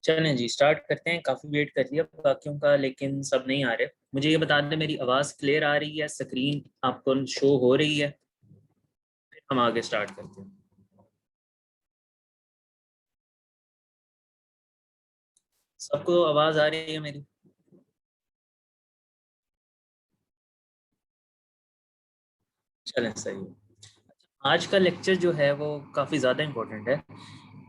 चलें जी, स्टार्ट करते हैं। काफ़ी वेट कर लिया बाकियों का, लेकिन सब नहीं आ रहे। मुझे ये बता दें, मेरी आवाज़ क्लियर आ रही है? स्क्रीन आपको शो हो रही है? फिर हम आगे स्टार्ट करते हैं। सबको आवाज़ आ रही है मेरी? चलें, सही है। आज का लेक्चर जो है वो काफ़ी ज़्यादा इम्पोर्टेंट है।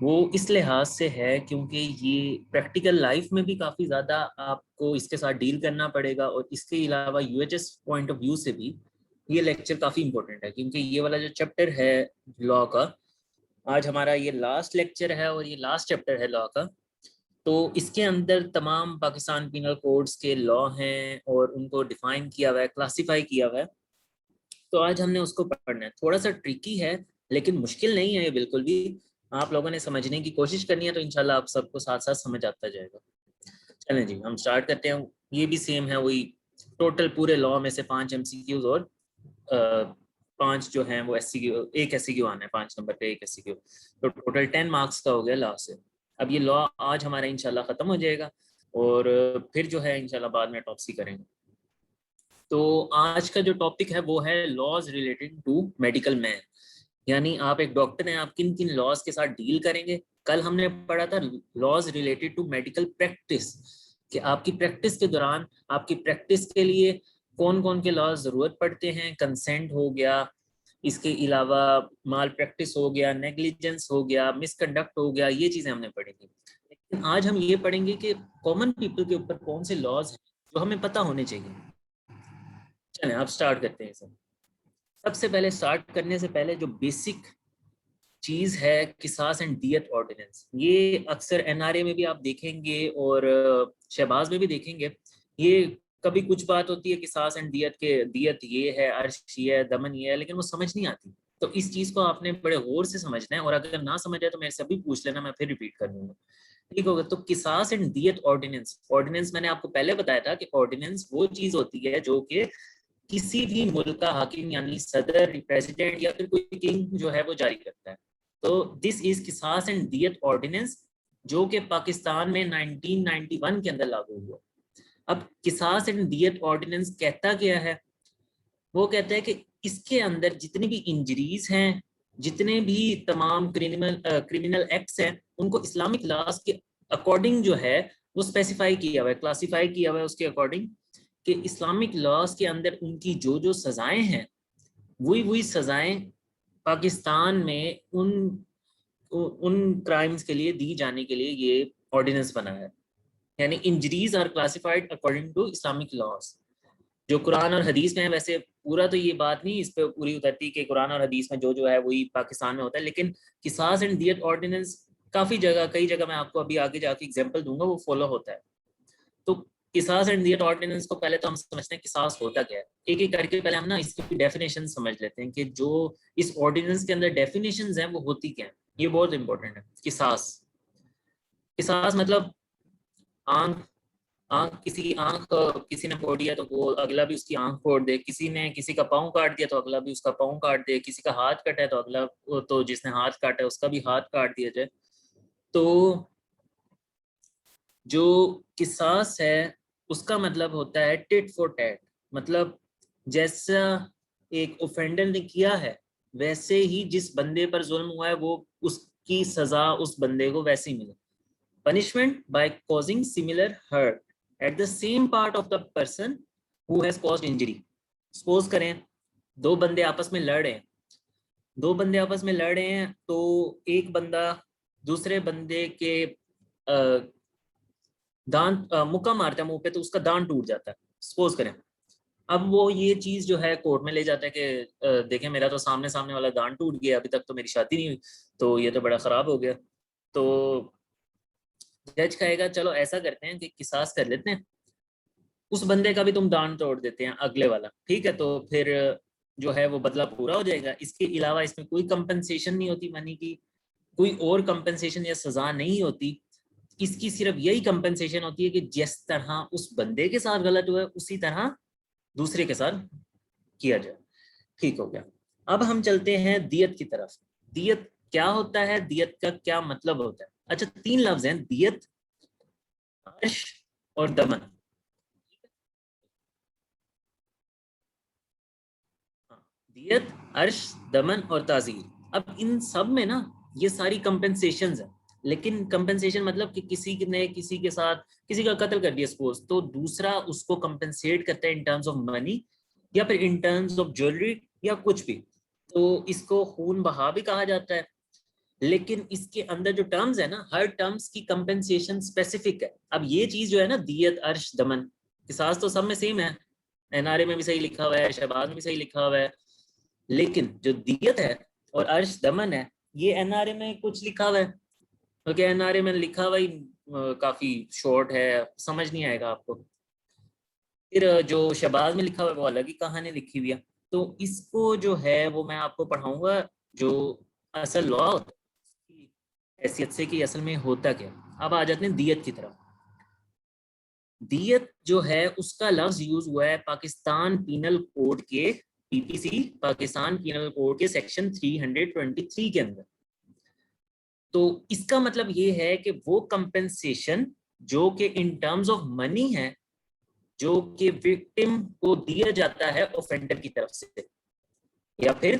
वो इस लिहाज से है क्योंकि ये प्रैक्टिकल लाइफ में भी काफ़ी ज़्यादा आपको इसके साथ डील करना पड़ेगा, और इसके अलावा यूएचएस पॉइंट ऑफ व्यू से भी ये लेक्चर काफ़ी इम्पोर्टेंट है, क्योंकि ये वाला जो चैप्टर है लॉ का, आज हमारा ये लास्ट लेक्चर है और ये लास्ट चैप्टर है लॉ का। तो इसके अंदर तमाम पाकिस्तान पिनल कोड्स के लॉ हैं और उनको डिफाइन किया हुआ है, क्लासिफाई किया हुआ है। तो आज हमने उसको पढ़ना है। थोड़ा सा ट्रिकी है, लेकिन मुश्किल नहीं है ये बिल्कुल भी। आप लोगों ने समझने की कोशिश करनी है, तो इंशाल्लाह आप सबको साथ साथ समझ आता जाएगा। चलें जी, हम स्टार्ट करते हैं। ये भी सेम है, वही टोटल पूरे लॉ में से 5 MCQs और 5 जो हैं वो SCQ, एक SCQ आना है 5 नंबर पे, एक SCQ। तो टोटल 10 मार्क्स का हो गया लॉ से। अब ये लॉ आज हमारा इंशाल्लाह ख़त्म हो जाएगा, और फिर जो है इंशाल्लाह बाद में टॉपसी करेंगे। तो आज का जो टॉपिक है वो है laws related to medical man. यानी आप एक डॉक्टर हैं, आप किन किन लॉज के साथ डील करेंगे। कल हमने पढ़ा था laws related to medical practice, कि आपकी प्रैक्टिस के दौरान, आपकी प्रैक्टिस के लिए कौन कौन के लॉज जरूरत पड़ते हैं। कंसेंट हो गया, इसके अलावा माल प्रैक्टिस हो गया, नेग्लिजेंस हो गया, मिसकंडक्ट हो गया। ये चीजें हमने पढ़ी थी। लेकिन आज हम ये पढ़ेंगे कि कॉमन पीपल के ऊपर कौन से लॉज हैं जो हमें पता होने चाहिए। चलें आप स्टार्ट करते हैं सर। सबसे पहले स्टार्ट करने से पहले जो बेसिक चीज है, किसास एंड दियत ऑर्डिनेंस। ये अक्सर एनआरए में भी आप देखेंगे और शहबाज में भी देखेंगे। ये कभी कुछ बात होती है किसास एंड दियत के, दियत ये है, अर्श ये है, दमन ये है, लेकिन वो समझ नहीं आती। तो इस चीज को आपने बड़े गौर से समझना है, और अगर ना समझ आए तो मेरे से भी पूछ लेना, मैं फिर रिपीट कर दूंगा। ठीक होगा। तो किसास एंड दियत ऑर्डिनेंस, ऑर्डिनेंस मैंने आपको पहले बताया था कि ऑर्डिनेंस वो चीज होती है जो कि किसी भी मुल्क का हाकिम यानी सदर, प्रेसिडेंट या फिर कोई किंग जो है वो जारी करता है। तो दिस इज किसास एंड दियत ऑर्डिनेंस, जो कि पाकिस्तान में 1991 के अंदर लागू हुआ। अब किसास एंड दियत ऑर्डिनेंस कहता क्या है? वो कहता है कि इसके अंदर जितनी भी इंजरीज हैं, जितने भी तमाम क्रिमिनल एक्ट्स हैं, उनको इस्लामिक लॉज के अकॉर्डिंग जो है वो स्पेसिफाई किया हुआ है, क्लासिफाई किया हुआ है उसके अकॉर्डिंग, कि इस्लामिक लॉज के अंदर उनकी जो जो सजाएं हैं, वही वही सजाएं पाकिस्तान में उन उन क्राइम्स के लिए दी जाने के लिए ये ऑर्डिनेंस बना है। यानी injuries are classified according to Islamic laws, जो कुरान और हदीस में है। वैसे पूरा तो ये बात नहीं इस पे पूरी उतरती कि कुरान और हदीस में जो जो है वही पाकिस्तान में होता है, लेकिन किसास एंड दियत ऑर्डिनेंस काफी जगह, कई जगह मैं आपको अभी आगे जाके एग्जांपल दूंगा, वो फॉलो होता है। तो किसास एंड दियत ऑर्डिनेंस को पहले तो हम समझते हैं किसास होता क्या है। एक एक करके पहले हम ना इसकी डेफिनेशन समझ लेते हैं कि जो इस ऑर्डिनेंस के अंदर डेफिनेशंस हैं वो होती क्या है। ये बहुत इंपॉर्टेंट है। किसास, किसास मतलब आंख, आंख किसी की आंख किसी ने फोड़ दिया तो वो अगला भी उसकी आंख फोड़ दे, किसी ने किसी का पाँव काट दिया तो अगला भी उसका पाँव काट दे, किसी का हाथ कटा है तो अगला, तो जिसने हाथ काटा है उसका भी हाथ काट दिया जाए। तो जो किसास है उसका मतलब होता है टिट फॉर टैट। मतलब जैसा एक ओफेंडर ने किया है, वैसे ही जिस बंदे पर जुल्म हुआ है वो उसकी सजा उस बंदे को वैसी मिले। Punishment by causing similar hurt at the same part of the person who has caused injury. Suppose करें दो बंदे आपस में लड़ रहे हैं, दो बंदे आपस में लड़ रहे हैं, तो एक बंदा दूसरे बंदे के दांत मुक्का मारता है मुंह पे, तो उसका दांत टूट जाता है, सपोज करें। अब वो ये चीज जो है कोर्ट में ले जाता है कि देखें मेरा तो सामने सामने वाला दांत टूट गया, अभी तक तो मेरी शादी नहीं हुई, तो ये तो बड़ा खराब हो गया। तो जज कहेगा चलो ऐसा करते हैं कि किसास कर लेते हैं, उस बंदे का भी तुम दांत तोड़ देते हैं अगले वाला, ठीक है। तो फिर जो है वो बदला पूरा हो जाएगा। इसके अलावा इसमें कोई कंपनसेशन नहीं होती मनी की, कोई और कंपनसेशन या सजा नहीं होती। इसकी सिर्फ यही कंपनसेशन होती है कि जिस तरह उस बंदे के साथ गलत हुआ है उसी तरह दूसरे के साथ किया जाए। ठीक हो गया। अब हम चलते हैं दियत की तरफ। दियत क्या होता है, दियत का क्या मतलब होता है? अच्छा, तीन लफ्ज हैं, दियत, अर्श और दमन। हाँ, दियत, अर्श, दमन और ताजीर। अब इन सब में ना ये सारी कंपेंसेशंस है, लेकिन कंपेंसेशन मतलब कि किसी ने किसी के साथ किसी का कत्ल कर दिया सपोज, तो दूसरा उसको कंपेंसेट करता है इन टर्म्स ऑफ मनी या फिर इन टर्म्स ऑफ ज्वेलरी या कुछ भी। तो इसको खून बहा भी कहा जाता है। लेकिन इसके अंदर जो टर्म्स है ना, हर टर्म्स की कंपेंसेशन स्पेसिफिक है। अब ये चीज जो है ना, दियत, अर्श, दमन, किसास तो सब में सेम है, एनआरए में भी सही लिखा हुआ है, शहबाज में भी सही लिखा हुआ है। लेकिन जो दियत है और अर्श दमन है, ये एनआरए में कुछ लिखा हुआ है, क्योंकि एनआरए में लिखा हुआ ही काफी शॉर्ट है, समझ नहीं आएगा आपको। फिर जो शहबाज में लिखा हुआ है वो अलग ही कहानी लिखी हुई है। तो इसको जो है वो मैं आपको पढ़ाऊंगा, जो असल लॉ होता है इसकी हैसियत से कि असल में होता क्या। अब आ जाते हैं दियत की तरफ। दियत जो है उसका लफ्ज यूज हुआ है पाकिस्तान पीनल कोड के, पीपीसी, पाकिस्तान पीनल कोड के सेक्शन 323 के अंदर। तो इसका मतलब ये है कि वो कंपेंसेशन जो कि इन टर्म्स ऑफ मनी है, जो कि विक्टिम को दिया जाता है ऑफेंडर की तरफ से, या फिर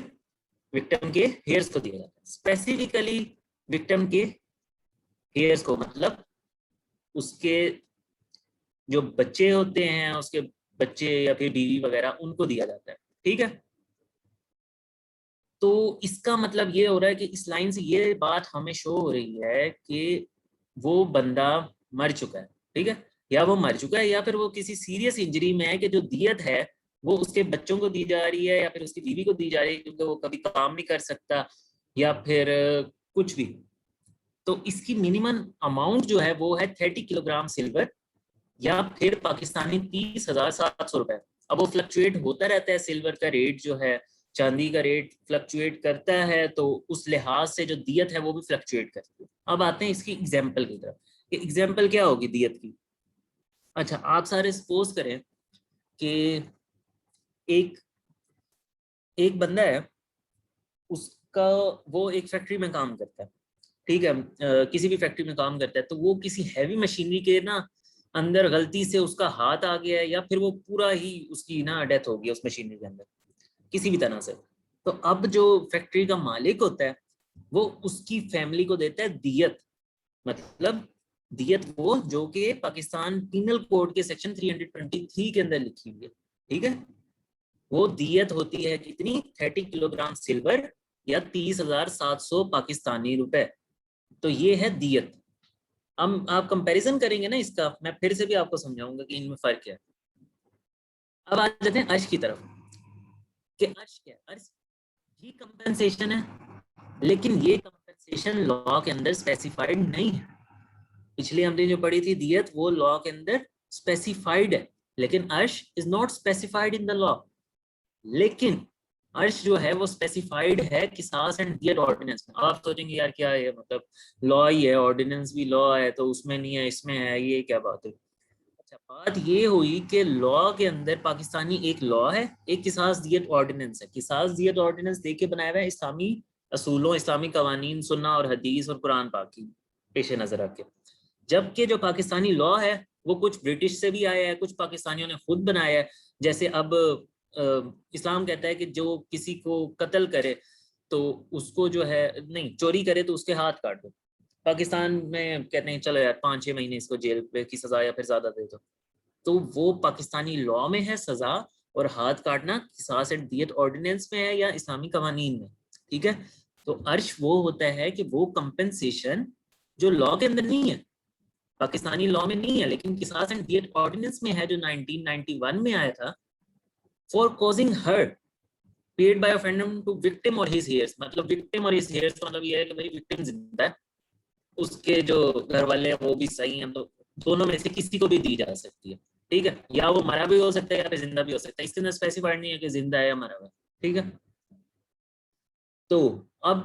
विक्टिम के हेयर्स को दिया जाता है। स्पेसिफिकली विक्टिम के हेयर्स को, मतलब उसके जो बच्चे होते हैं, उसके बच्चे या फिर बीवी वगैरह, उनको दिया जाता है। ठीक है। तो इसका मतलब ये हो रहा है कि इस लाइन से ये बात हमें शो हो रही है कि वो बंदा मर चुका है। ठीक है, या वो मर चुका है या फिर वो किसी सीरियस इंजरी में है कि जो दियत है वो उसके बच्चों को दी जा रही है या फिर उसकी बीवी को दी जा रही है, क्योंकि वो कभी काम नहीं कर सकता या फिर कुछ भी। तो इसकी मिनिमम अमाउंट जो है वो है 30 किलोग्राम सिल्वर या फिर पाकिस्तानी 30,700 रुपए। अब वो फ्लक्चुएट होता रहता है, सिल्वर का रेट जो है, चांदी का रेट फ्लक्चुएट करता है, तो उस लिहाज से जो दियत है वो भी फ्लक्चुएट करती है। अब आते हैं इसकी एग्जाम्पल की तरफ कि एग्जाम्पल क्या होगी दियत की। अच्छा, आप सारे सपोज करें कि एक एक बंदा है, उसका वो एक फैक्ट्री में काम करता है। ठीक है, किसी भी फैक्ट्री में काम करता है, तो वो किसी हैवी मशीनरी के ना अंदर गलती से उसका हाथ आ गया है या फिर वो पूरा ही उसकी ना डेथ हो गई उस मशीनरी के अंदर किसी भी तरह से। तो अब जो फैक्ट्री का मालिक होता है वो उसकी फैमिली को देता है दियत। मतलब दियत वो जो कि पाकिस्तान पिनल कोड के सेक्शन 323 के अंदर लिखी हुई है। ठीक है, वो दियत होती है कितनी, 30 किलोग्राम सिल्वर या 30,700 पाकिस्तानी रुपए। तो ये है दियत। हम आप कंपैरिजन करेंगे ना इसका, मैं फिर से भी आपको समझाऊंगा कि इनमें फर्क क्या है। अब आ जाते हैं अर्श की तरफ कि अर्श क्या है। अर्श भी कंपेंसेशन है, लेकिन ये कंपेंसेशन लॉ के अंदर स्पेसिफाइड नहीं है। पिछली हमने जो पढ़ी थी दियत, वो लॉ के अंदर स्पेसिफाइड है, लेकिन अर्श is not specified in the law. लेकिन अर्श जो है वो स्पेसिफाइड है किसास एंड दियत ऑर्डिनेंस में। आप सोचेंगे यार क्या है, मतलब लॉ ही है, ऑर्डिनेंस भी लॉ है, तो उसमें नहीं है इसमें है, ये क्या बात है। अच्छा, बात ये हुई कि लॉ के अंदर पाकिस्तानी एक लॉ है, एक किसास दियत ऑर्डिनेंस है। किसास दियत ऑर्डिनेंस देके बनाया हुआ है इस्लामी असूलों, इस्लामी कवानीन, सुन्ना और हदीस और कुरान पाक की पेश नजर रख के। जबकि जो पाकिस्तानी लॉ है वो कुछ ब्रिटिश से भी आया है, कुछ पाकिस्तानियों ने खुद बनाया है। जैसे अब इस्लाम कहता है कि जो किसी को कत्ल करे तो उसको जो है, नहीं चोरी करे तो उसके हाथ काट दो। पाकिस्तान में कहते हैं चलो यार 5-6 महीने इसको जेल की सजा या फिर ज्यादा दे दो। तो वो पाकिस्तानी लॉ में है सजा, और हाथ काटना किसास एंड दियत ऑर्डिनेंस में है या इस्लामी कवानीन में। ठीक है, तो अर्श वो होता है कि वो कंपेंसेशन जो लॉ के अंदर नहीं है, पाकिस्तानी लॉ में नहीं है, लेकिन किसास एंड दियत ऑर्डिनेंस में है, जो 1991 में आया था, for causing hurt paid by offender to victim और हिज हेयर्स। मतलब विक्टिम और हिज हेयर्स मतलब ये है कि भाई विक्टिम जिंदा है, उसके जो घर वाले हैं वो भी सही हैं, तो दोनों में से किसी को भी दी जा सकती है। ठीक है, या वो मरा भी हो सकता है या फिर जिंदा भी हो सकता है, इसके अंदर स्पेसिफाइड नहीं है कि जिंदा है या मरा हुआ है। ठीक है, तो अब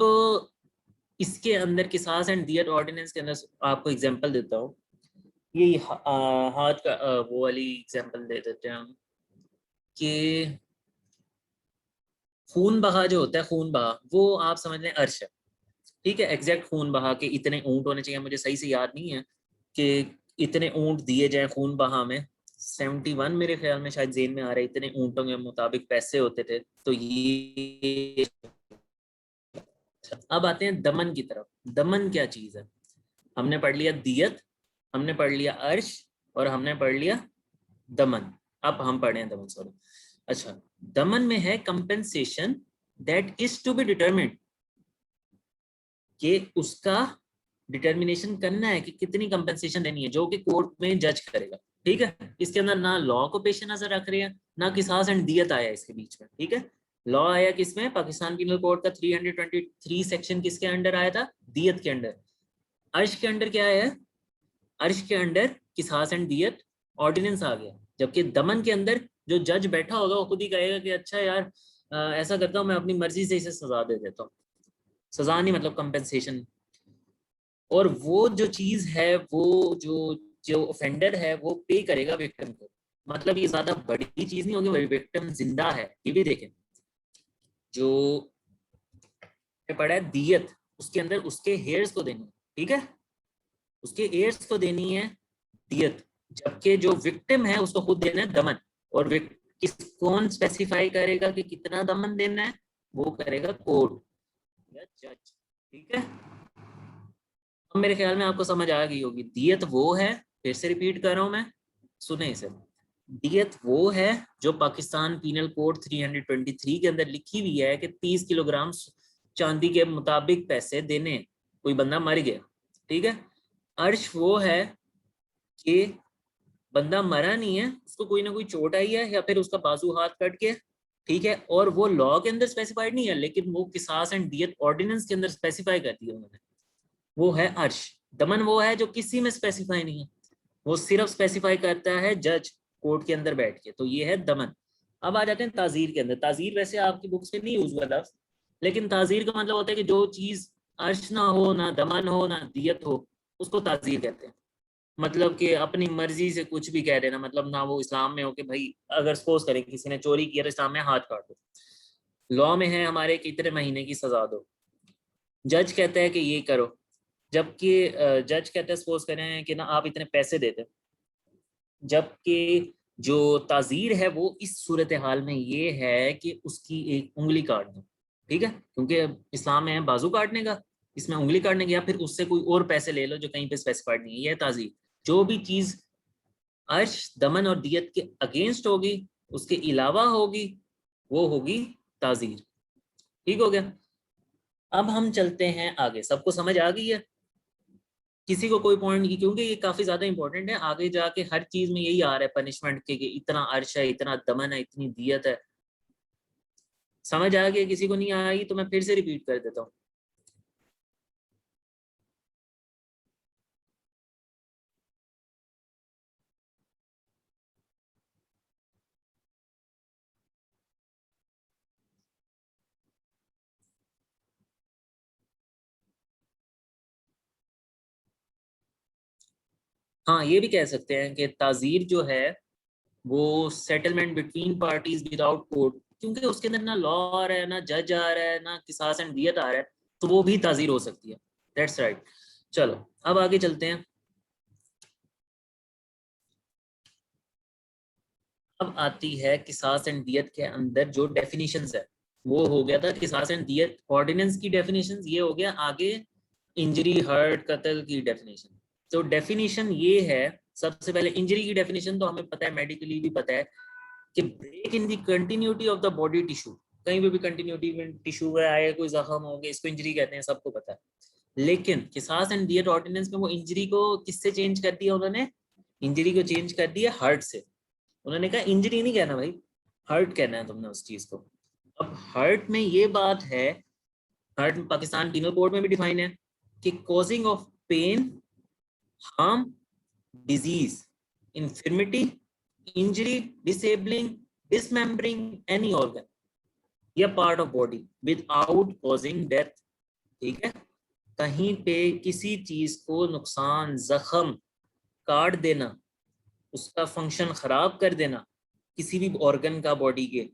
इसके अंदर किसास एंड दियत ऑर्डिनेंस के अंदर आपको एग्जांपल देता हूँ। ये हाथ का वो वाली एग्जांपल दे देते हैं हम कि खून बहा जो होता है, खून बहा वो आप समझ लें अर्श है। ठीक है, एग्जैक्ट खून बहा के इतने ऊंट होने चाहिए, मुझे सही से याद नहीं है कि इतने ऊंट दिए जाए खून बहा में, 71 मेरे ख्याल में शायद जेन में आ रहे, इतने ऊंटों के मुताबिक पैसे होते थे। तो ये, अब आते हैं दमन की तरफ। दमन क्या चीज है? हमने पढ़ लिया दियत, हमने पढ़ लिया अर्श, और हमने पढ़ लिया दमन। अब हम पढ़े हैं दमन, सॉरी। अच्छा, दमन में है compensation that is to be determined, कि उसका डिटर्मिनेशन करना है कि कितनी कंपेंसेशन देनी है, जो कि कोर्ट में जज करेगा। ठीक है, इसके अंदर ना लॉ को पेश नजर रख रहे हैं, ना किसास एंड दियत आया इसके बीच में। ठीक है, लॉ आया किसमें? पाकिस्तान पिनल कोड का 323 सेक्शन किसके अंडर आया था? दियत के अंडर। अर्श के अंडर क्या है? अर्श के अंडर किसास एंड दियत ऑर्डिनेंस आ गया। जबकि दमन के अंदर जो जज बैठा होगा वो खुद ही कहेगा कि अच्छा यार, ऐसा करता हूँ मैं, अपनी मर्जी से इसे सजा दे देता हूँ। सजा नहीं मतलब कंपेंसेशन। और वो जो चीज है, वो जो जो ऑफेंडर है वो पे करेगा विक्टिम को। मतलब ये ज्यादा बड़ी चीज नहीं होगी, विक्टिम जिंदा है ये भी देखें। जो पड़ा है दियत, उसके अंदर उसके हेयर्स को देनी है। ठीक है, उसके हेयर्स को देनी है दियत, जबकि जो विक्टिम है उसको खुद देना है दमन। और कौन स्पेसिफाई करेगा कि कितना दमन देना है? वो करेगा कोर्ट या जज। ठीक है, अब मेरे ख्याल में आपको समझ आ गई होगी। दियत वो है, फिर से रिपीट कर रहा हूं मैं, सुने इसे। दियत वो है जो पाकिस्तान पीनल कोड 323 के अंदर लिखी हुई है कि 30 किलोग्राम चांदी के मुताबिक पैसे देने, कोई बंदा मर गया। ठीक है, अर्श वो है कि बंदा मरा नहीं है, उसको कोई ना कोई चोट आई है, या फिर उसका बाजू हाथ कट के। ठीक है, और वो लॉ के अंदर स्पेसिफाइड नहीं है, लेकिन वो किसास एंड दियत ऑर्डिनेंस के अंदर स्पेसिफाई कर दिया उन्होंने, वो है अर्श। दमन वो है जो किसी में स्पेसिफाई नहीं है, वो सिर्फ स्पेसिफाई करता है जज कोर्ट के अंदर बैठ के। तो ये है दमन। अब आ जाते हैं ताजीर के अंदर। ताजीर वैसे आपकी बुक्स में नहीं यूज हुआ लफ्ज, लेकिन ताजीर का मतलब होता है कि जो चीज अर्श ना हो, ना दमन हो, ना दियत हो, उसको ताजीर कहते हैं। मतलब कि अपनी मर्जी से कुछ भी कह देना, मतलब ना वो इस्लाम में हो कि भाई अगर सपोज करें किसी ने चोरी किया तो इस्लाम में हाथ काट दो, लॉ में है हमारे कि इतने महीने की सजा दो, जज कहता है कि ये करो। जबकि जज कहता है सपोज करें कि ना आप इतने पैसे देते, जबकि जो ताजीर है वो इस सूरत हाल में ये है कि उसकी एक उंगली काट दो। ठीक है, क्योंकि इस्लाम में है बाजू काटने का, इसमें उंगली काटने का, या फिर उससे कोई और पैसे ले लो जो कहीं पे स्पेसिफाइड नहीं है। यह ताजीर, जो भी चीज अर्श दमन और दियत के अगेंस्ट होगी, उसके अलावा होगी, वो होगी ताजीर। ठीक हो गया, अब हम चलते हैं आगे। सबको समझ आ गई है? किसी को कोई पॉइंट की? क्योंकि ये काफी ज्यादा इंपॉर्टेंट है, आगे जाके हर चीज में यही आ रहा है पनिशमेंट के कि इतना अर्श है, इतना दमन है, इतनी दियत है। समझ आ गया? किसी को नहीं आई तो मैं फिर से रिपीट कर देता हूँ। हाँ, ये भी कह सकते हैं कि ताजीर जो है वो settlement between parties without court, क्योंकि उसके अंदर ना लॉ आ रहा है, ना जज आ रहा है, ना किसास एंड दियत आ रहा है, तो वो भी ताजीर हो सकती है। That's right. चलो अब आगे चलते हैं। अब आती है किसास एंड दियत के अंदर जो डेफिनेशंस है। वो हो गया था किसास एंड दियत ऑर्डिनेंस की डेफिनेशंस, ये हो गया आगे इंजरी हर्ट कत्ल की डेफिनेशन। तो डेफिनेशन ये है, सबसे पहले इंजरी की डेफिनेशन तो हमें पता है, मेडिकली भी पता है कि break in the continuity of the body tissue. कहीं पे भी कंटिन्यूटी में टिश्यू में आए, कोई जख्म हो गया, इसको इंजरी कहते हैं, सबको पता है। लेकिन किसास एंड दियत ऑर्डिनेंस में वो इंजरी को किससे चेंज कर दिया उन्होंने? इंजरी को चेंज कर दिया हर्ट से। उन्होंने कहा इंजरी नहीं कहना भाई, हर्ट कहना है तुमने उस चीज को। अब हर्ट में ये बात है, हर्ट पाकिस्तान पीनल कोड में भी डिफाइन है कि causing of pain, harm, disease, infirmity, injury, disabling, dismembering any organ या part of body without causing death. ठीक है, कहीं पे किसी चीज को नुकसान, जख्म, काट देना, उसका फंक्शन खराब कर देना किसी भी ऑर्गन का बॉडी के,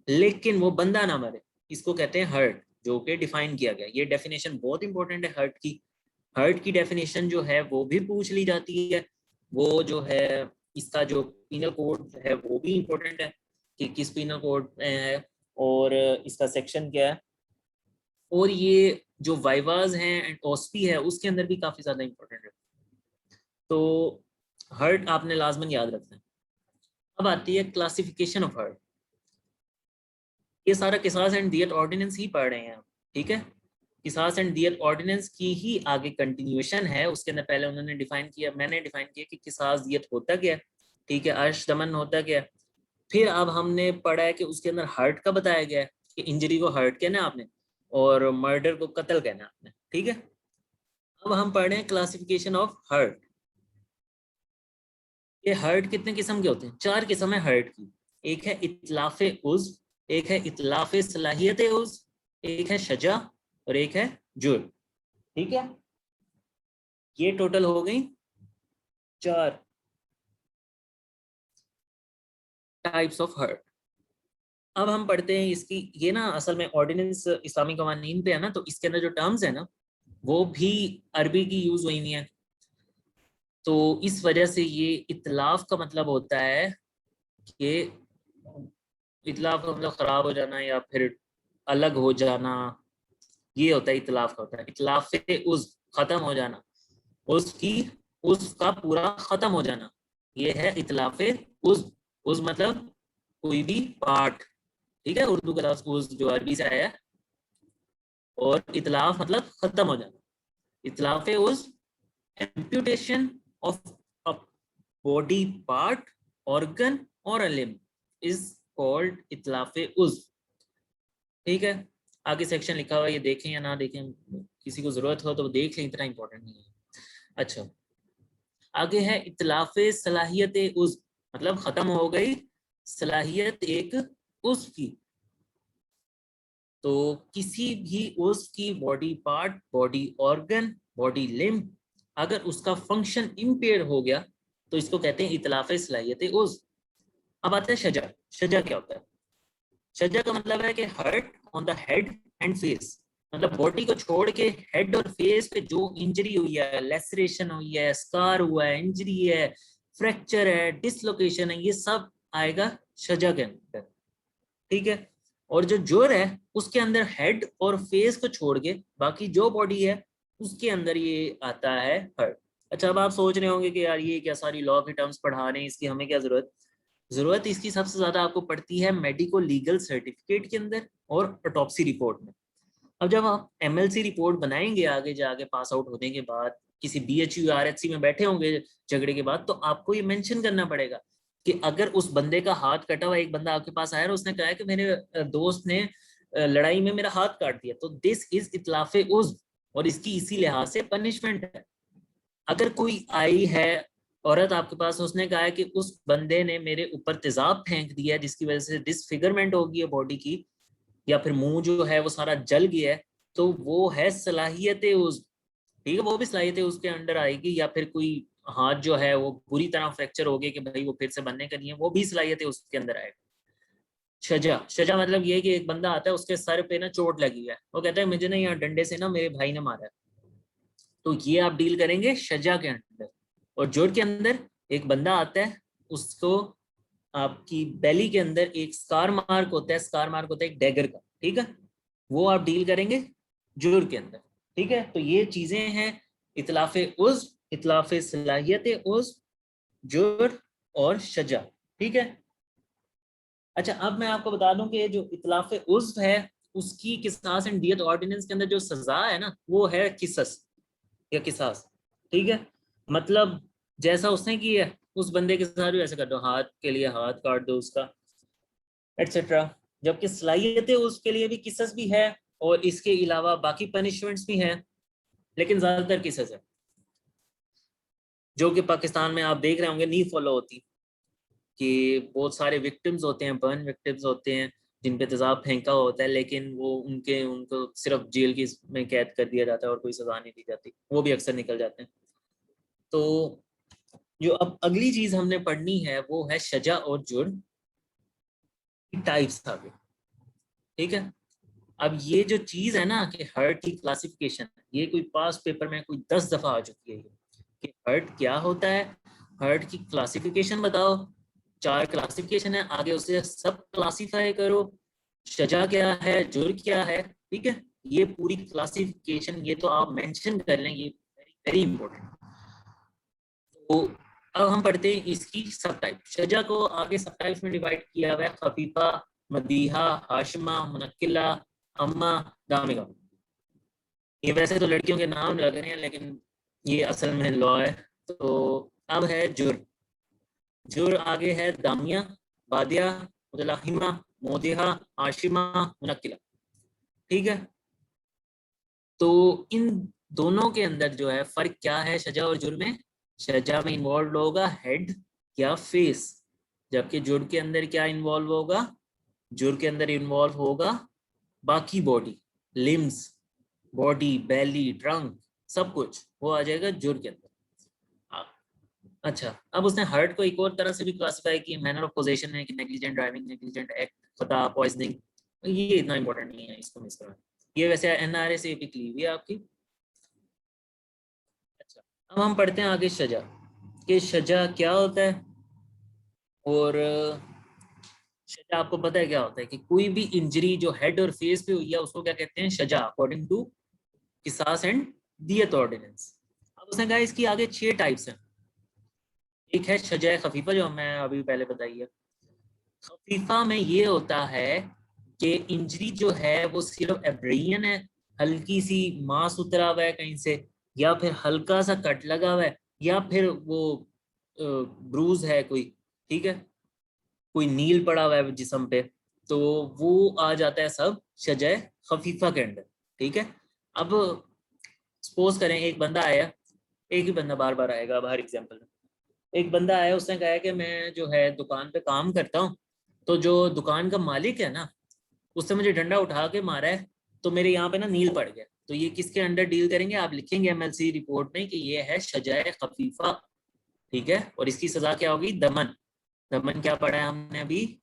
लेकिन वो बंदा ना मरे, इसको कहते हैं हर्ट, जो कि डिफाइन किया गया। ये डेफिनेशन बहुत इंपॉर्टेंट है हर्ट की। हर्ट की डेफिनेशन जो है वो भी पूछ ली जाती है। वो जो है इसका जो पीनल कोड है वो भी इम्पोर्टेंट है कि किस पीनल कोड में है और इसका सेक्शन क्या है। और ये जो वाइवाज हैं एंड ओस्पी है उसके अंदर भी काफी ज्यादा इम्पोर्टेंट है। तो हर्ट आपने लाजमन याद रखना है। अब आती है क्लासिफिकेशन ऑफ हर्ट। ये सारा किसास एंड दियत ऑर्डिनेंस ही पढ़ रहे हैं आप, ठीक है। किसास एंड दियत ऑर्डिनेंस की ही आगे कंटिन्यूएशन है। उसके अंदर पहले उन्होंने डिफाइन किया, मैंने डिफाइन किया कि किसास दियत होता क्या है, ठीक है, अर्श दमन होता क्या है। फिर अब हमने पढ़ा है कि उसके अंदर हर्ट का बताया गया है कि इंजरी को हर्ट कहना है आपने और मर्डर को कत्ल कहना है आपने, ठीक है। अब हम पढ़ रहे हैं क्लासिफिकेशन ऑफ हर्ट। ये हर्ट कितने किस्म के होते हैं? 4 किस्म है हर्ट की। एक है इतलाफे उज, एक है इतलाफे सलाहियत उज, एक है शजा और एक है जुर्म, ठीक है। ये टोटल हो गई 4 टाइप्स ऑफ हर्ट। अब हम पढ़ते हैं इसकी, ये ना असल में ऑर्डिनेंस इस्लामी कवानीन पे है ना, तो इसके अंदर जो टर्म्स है ना वो भी अरबी की यूज हुई हुई है। तो इस वजह से ये इतलाफ का मतलब होता है कि इतलाफ का मतलब खराब हो जाना या फिर अलग हो जाना, ये होता है इतलाफ का। होता है इतलाफ से उस खत्म हो जाना, उसकी उसका पूरा खत्म हो जाना, ये है इतलाफ उस मतलब कोई भी पार्ट, ठीक है। उर्दू का लफ्ज उस जो अरबी से आया है, और इतलाफ मतलब खत्म हो जाना। इतलाफ उस amputation of a body part, organ और अ लिम्ब इज कॉल्ड इतलाफ उज, ठीक है। आगे सेक्शन लिखा हुआ है, ये देखें या ना देखें, किसी को जरूरत हो तो देख लें, इतना इंपॉर्टेंट नहीं है। अच्छा, आगे है इतलाफ सलाहियत उज, मतलब खत्म हो गई सलाहियत एक उज की। तो किसी भी उज की body part, body organ, body limb अगर उसका फंक्शन इम्पेयर हो गया तो इसको कहते हैं इतलाफ सलाहियत उज। अब आता है शजा। शजा क्या होता है? शजा का मतलब है कि hurt on the head and face, मतलब बॉडी को छोड़ के हेड और फेस पे जो इंजरी हुई है, लेसरेशन हुई है, स्कार हुआ है, इंजरी है, फ्रैक्चर है, डिसलोकेशन है, ये सब आएगा शजा के अंदर, ठीक है। और जो जोर है उसके अंदर हेड और फेस को छोड़ के बाकी जो बॉडी है उसके अंदर ये आता है हर्ट। अच्छा, अब आप सोच रहे होंगे कि यार ये क्या सारी लॉ की टर्म्स पढ़ा रहे हैं, इसकी हमें क्या जरूरत? जरूरत इसकी सबसे ज्यादा आपको पड़ती है मेडिको लीगल सर्टिफिकेट के अंदर और ऑटोप्सी रिपोर्ट में। अब जब आप एमएलसी रिपोर्ट बनाएंगे आगे जाके पास आउट होने के बाद, किसी बीएचयू आरएचसी में बैठे होंगे झगड़े के बाद, तो आपको ये मेंशन करना पड़ेगा कि अगर उस बंदे का हाथ कटा हुआ, एक बंदा आपके पास आया और उसने कहा कि मेरे दोस्त ने लड़ाई में मेरा हाथ काट दिया, तो दिस इज इतलाफे उज और इसकी इसी लिहाज से पनिशमेंट है। अगर कोई आई है औरत आपके पास, उसने कहा है कि उस बंदे ने मेरे ऊपर तेजाब फेंक दिया है जिसकी वजह से डिसफिगरमेंट हो गई है बॉडी की, या फिर मुंह जो है वो सारा जल गया है, तो वो है सलाहियत उस, ठीक है, वो भी सलाहियत उसके अंडर आएगी। या फिर कोई हाथ जो है वो बुरी तरह फ्रैक्चर हो गया कि भाई वो फिर से बनने का नहीं है, वो भी सलाहियत उसके अंदर आएगा। सजा, सजा मतलब ये है कि एक बंदा आता है उसके सर पे ना चोट लगी है, वो कहता है मुझे ना यहाँ डंडे से ना मेरे भाई ने मारा है, तो ये आप डील करेंगे सजा के अंदर। और जोड़ के अंदर एक बंदा आता है, उसको आपकी बेली के अंदर एक स्कार मार्क होता है, स्कार मार्क होता है एक डैगर का, ठीक है, वो आप डील करेंगे जुर के अंदर, ठीक है। तो ये चीजें हैं इतलाफे उज, इतलाफे सलाहियत उज, जुर और शजा, ठीक है। अच्छा, अब मैं आपको बता दूं कि जो इतलाफे उज है उसकी किसास एंड दियत ऑर्डिनेंस के अंदर जो सजा है ना वो है किसस या किसास, ठीक है। मतलब जैसा उसने किया है उस बंदे के साथ भी ऐसे कर दो, हाथ के लिए हाथ काट दो उसका, एटसेट्रा। जबकि सलाहियत उसके लिए भी किसस भी है और इसके अलावा बाकी पनिशमेंट्स भी हैं, लेकिन ज्यादातर किसस है जो कि पाकिस्तान में आप देख रहे होंगे नहीं फॉलो होती। कि बहुत सारे विक्टिम्स होते हैं, बर्न विक्टिम्स होते हैं जिन पे तेजाब फेंका होता है, लेकिन वो उनको सिर्फ जेल की में कैद कर दिया जाता है और कोई सजा नहीं दी जाती, वो भी अक्सर निकल जाते हैं। तो जो अब अगली चीज हमने पढ़नी है वो है सजा और जुर्म की टाइप्स आगे, ठीक है। अब ये जो चीज है ना कि हर्ट की क्लासिफिकेशन, ये कोई पास पेपर में कोई 10 दफा आ चुकी है ये, कि हर्ट क्या होता है हार्ट की क्लासिफिकेशन बताओ, 4 क्लासिफिकेशन है, आगे उसे सब क्लासिफाई करो, सजा क्या है, जुर्म क्या है, ठीक है। ये पूरी क्लासिफिकेशन ये तो आप मेंशन कर लें, ये वेरी वेरी इंपॉर्टेंट। तो अब हम पढ़ते हैं इसकी सब टाइप। सजा को आगे सब टाइप्स में डिवाइड किया हुआ है, खफीफा, मदीहा, हाशिमा, मुनक्किला, अम्मा, दामिगा। ये वैसे तो लड़कियों के नाम लग रहे हैं लेकिन ये असल में लॉ है। तो अब है जुर्म। जुर्म आगे है दामिया, बादिया, मुतलाहिमा, मोदिहा, आशिमा, मुनक्किला, ठीक है। तो इन दोनों के अंदर जो है फर्क क्या है सजा और जुर्म में? सजा में इन्वॉल्व होगा हेड या फेस, जबकि जुर्म के अंदर क्या इन्वॉल्व होगा? जुर्म के अंदर इन्वॉल्व होगा बाकी बॉडी, लिम्स, बॉडी, बेली, ट्रंक, सब कुछ वो आ जाएगा जुर्म के अंदर। अच्छा, अब उसने हर्ट को एक और तरह से भी क्लासिफाई किया, मैनर ऑफ पोजेशन है कि नेग्लिजेंट ड्राइविंग, नेग्लिजेंट एक्ट, खता, पॉइजनिंग। ये इतना इंपॉर्टेंट नहीं है, इसको मिस करो। ये वैसे एनआरए से भी ली हुई है आपकी। अच्छा, अब हम पढ़ते हैं आगे सजा, कि सजा क्या होता है। और सजा आपको पता है क्या होता है? कि कोई भी इंजरी जो हेड और फेस पे हुई है उसको क्या कहते हैं? सजा, अकॉर्डिंग टू किसास एंड दियत ऑर्डिनेंस। अब उसने कहा इसकी आगे 6 टाइप्स हैं। एक है सजा खफीफा, जो मैं अभी पहले बताई है। खफीफा में ये होता है कि इंजरी जो है वो सिर्फ एब्रेयन है, हल्की सी मांस उतरा हुआ है कहीं से, या फिर हल्का सा कट लगा हुआ है, या फिर वो ब्रूज है कोई, ठीक है, कोई नील पड़ा हुआ है जिस्म पे, तो वो आ जाता है सब शजय खफीफा के अंदर, ठीक है। अब सपोज करें एक बंदा आया, एक ही बंदा बार बार आएगा, अब हर एग्जाम्पल में एक बंदा आया, उसने कहा कि मैं जो है दुकान पे काम करता हूँ, तो जो दुकान का मालिक है ना, उससे मुझे डंडा उठा के मारा है, तो मेरे यहाँ पे ना नील पड़ गया। तो ये किसके अंडर डील करेंगे? आप लिखेंगे एमएलसी रिपोर्ट में कि ये है सजाए खफीफा, ठीक है। और इसकी सजा क्या होगी? दमन। दमन क्या पढ़ा है हमने अभी,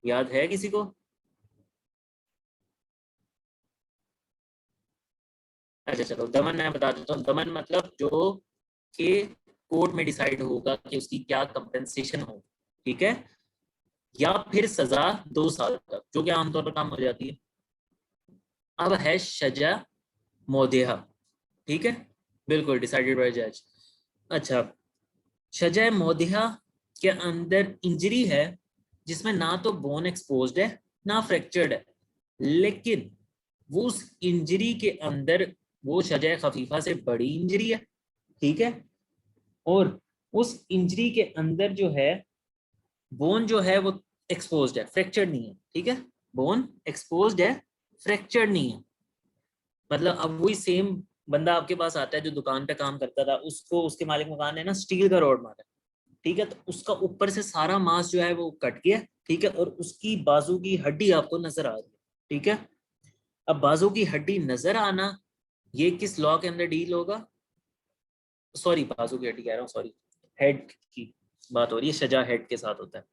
याद है किसी को? अच्छा चलो, दमन मैं बता देता हूँ। दमन मतलब जो कि कोर्ट में डिसाइड होगा कि उसकी क्या कंपेंसेशन हो, ठीक है। या फिर सजा 2 साल तक, जो कि आमतौर पर काम हो जाती है। अब है सजा मोदेहा, ठीक है, बिल्कुल डिसाइडेड बाय जज। अच्छा, सजा मोदेहा के अंदर इंजरी है जिसमें ना तो बोन एक्सपोज्ड है ना फ्रैक्चर्ड है, लेकिन वो उस इंजरी के अंदर वो सजा खफीफा से बड़ी इंजरी है, ठीक है। और उस इंजरी के अंदर जो है बोन जो है वो एक्सपोज्ड है, फ्रैक्चर्ड नहीं है, ठीक है। बोन एक्सपोज्ड है, फ्रैक्चर्ड नहीं है। मतलब अब वही सेम बंदा आपके पास आता है जो दुकान पे काम करता था, उसको उसके मालिक मकान ने ना स्टील का रॉड मारा, ठीक है, तो उसका ऊपर से सारा मांस जो है वो कट गया, ठीक है, और उसकी बाजू की हड्डी आपको नजर आ रही है, ठीक है। अब बाजू की हड्डी नजर आना, ये किस लॉ के अंदर डील होगा? सॉरी, बाजू की हड्डी कह रहा हूँ, सॉरी, हेड की बात हो रही है, सजा हेड के साथ होता है।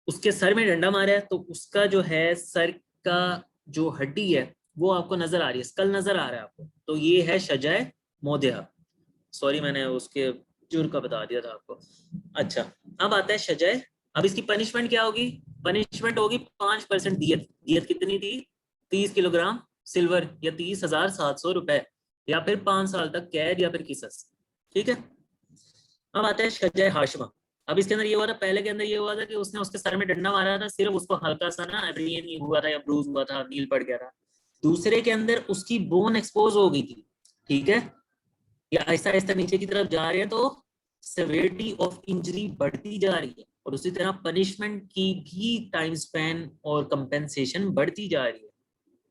उसके सर में डंडा मारा है तो उसका जो है सर का जो हड्डी है वो आपको नजर आ रही है, स्कल नजर आ रहा है आपको, तो ये है सजाए मोदेहा। सॉरी, मैंने उसके जुर्म का बता दिया था आपको। अच्छा, अब आता है सजाए। अब इसकी पनिशमेंट क्या होगी? पनिशमेंट होगी 5% दियत। दियत कितनी थी? 30 किलोग्राम सिल्वर, या 30,700 रुपए, या फिर 5 साल तक कैद, या फिर किसस, ठीक है। अब आता है सजाए हाशमा। अब इसके अंदर ये हुआ था, पहले के अंदर ये हुआ था कि उसने उसके सर में डंडा मारा था, सिर्फ उसको हल्का सा ना एब्रियन हुआ था या ब्रूज हुआ था, नील पड़ गया था। दूसरे के अंदर उसकी बोन एक्सपोज हो गई थी, ठीक है, या आहिस्ता आहिस्ता नीचे की तरफ जा रहे हैं, तो सेवेरिटी ऑफ इंजरी बढ़ती जा रही है, और उसी तरह पनिशमेंट की भी टाइम स्पैन और कंपेंसेशन बढ़ती जा रही है,